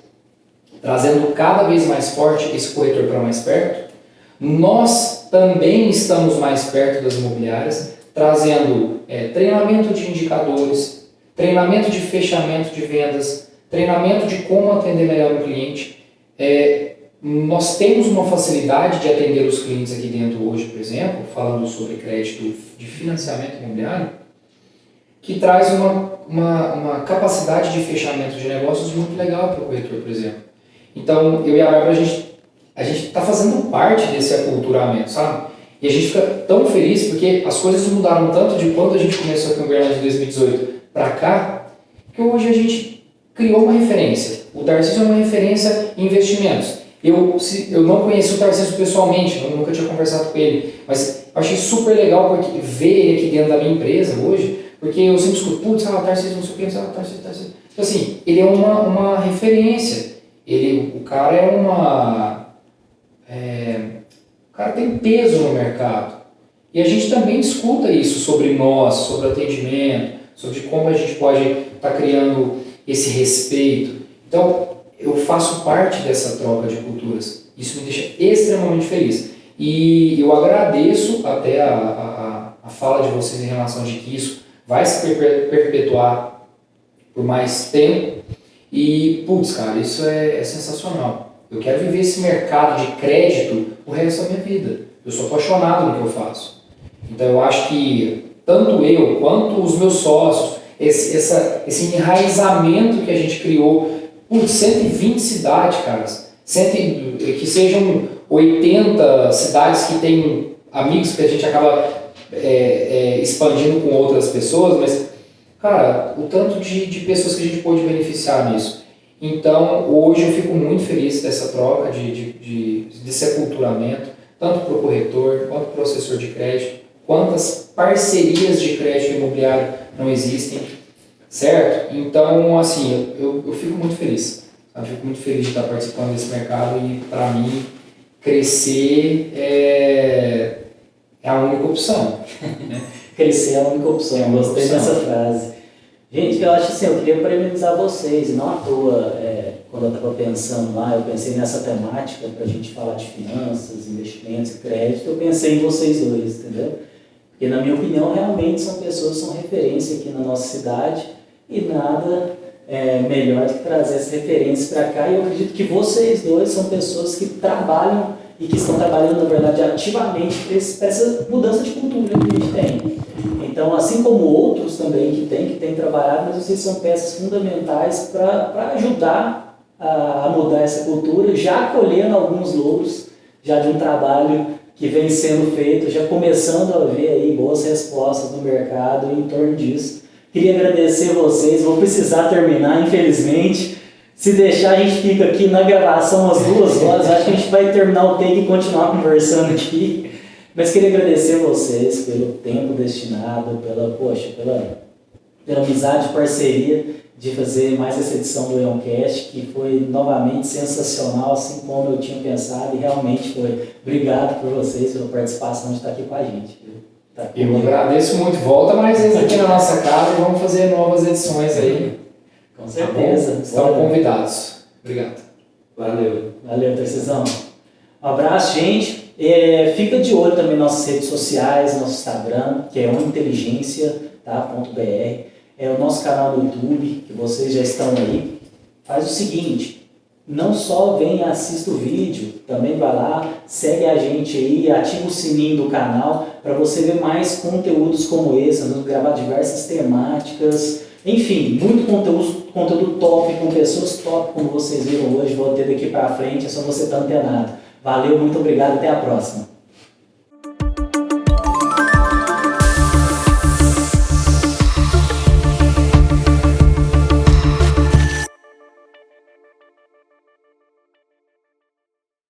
trazendo cada vez mais forte esse corretor para mais perto. Nós também estamos mais perto das imobiliárias, trazendo treinamento de indicadores, treinamento de fechamento de vendas, treinamento de como atender melhor o cliente. Nós temos uma facilidade de atender os clientes aqui dentro hoje, por exemplo, falando sobre crédito de financiamento imobiliário, que traz uma capacidade de fechamento de negócios muito legal para o corretor, por exemplo. Então, eu e a Bárbara, a gente está fazendo parte desse aculturamento, sabe? E a gente fica tão feliz porque as coisas mudaram tanto de quando a gente começou aqui no Uberlândia em 2018 para cá, que hoje a gente criou uma referência. O Tarcísio é uma referência em investimentos. Eu não conheci o Tarcísio pessoalmente, eu nunca tinha conversado com ele, mas eu achei super legal porque ver ele aqui dentro da minha empresa hoje, porque eu sempre escuto, putz, Tarcísio, não sei o que, Tarcísio. Então assim, ele é uma referência, o cara o cara tem peso no mercado. E a gente também escuta isso sobre nós, sobre atendimento, sobre como a gente pode estar criando esse respeito. Então, eu faço parte dessa troca de culturas. Isso me deixa extremamente feliz. E eu agradeço até a fala de vocês em relação de que isso vai se perpetuar por mais tempo. E, putz, cara, isso é sensacional. Eu quero viver esse mercado de crédito o resto da minha vida. Eu sou apaixonado no que eu faço. Então, eu acho que tanto eu quanto os meus sócios, esse enraizamento que a gente criou por 120 cidades, caras, que sejam 80 cidades que tem amigos que a gente acaba expandindo com outras pessoas, mas, cara, o tanto de pessoas que a gente pôde beneficiar nisso. Então, hoje eu fico muito feliz dessa troca, desse aculturamento, tanto para o corretor, quanto para o assessor de crédito, quantas parcerias de crédito imobiliário não existem, certo? Então, assim, eu fico muito feliz. Eu fico muito feliz de estar participando desse mercado e, para mim, crescer é a única opção. Né? Crescer é a única opção, gostei dessa frase. Gente, eu acho assim, eu queria parabenizar vocês, e não à toa, quando eu estava pensando lá, eu pensei nessa temática para a gente falar de finanças, investimentos e crédito, eu pensei em vocês dois, entendeu? Porque, na minha opinião, realmente são pessoas que são referência aqui na nossa cidade e nada melhor do que trazer essa referência para cá. E eu acredito que vocês dois são pessoas que trabalham e que estão trabalhando, na verdade, ativamente para essa mudança de cultura que a gente tem. Então, assim como outros também que têm trabalhado, mas vocês são peças fundamentais para ajudar a mudar essa cultura, já colhendo alguns louros já de um trabalho que vem sendo feito, já começando a ver aí boas respostas no mercado em torno disso. Queria agradecer vocês, vou precisar terminar, infelizmente. Se deixar, a gente fica aqui na gravação umas 2 horas. Acho que a gente vai terminar o take e continuar conversando aqui. Mas queria agradecer vocês pelo tempo destinado, pela amizade e parceria de fazer mais essa edição do Leoncast, que foi novamente sensacional, assim como eu tinha pensado, e realmente foi. Obrigado por vocês, pela participação de estar aqui com a gente. Eu agradeço muito. Volta mais vezes aqui na nossa casa e vamos fazer novas edições aí. Com certeza. Tá, estão convidados. Obrigado. Valeu. Valeu, Tercizão. Um abraço, gente. Fica de olho também nas nossas redes sociais, nosso Instagram, que é uninteligência.br. É o nosso canal do YouTube, que vocês já estão aí. Faz o seguinte, não só vem e assista o vídeo, também vai lá, segue a gente aí, ativa o sininho do canal para você ver mais conteúdos como esse, nós vamos gravar diversas temáticas, enfim, muito conteúdo top, com pessoas top, como vocês viram hoje, vou ter daqui para frente, é só você estar antenado. Valeu, muito obrigado, até a próxima.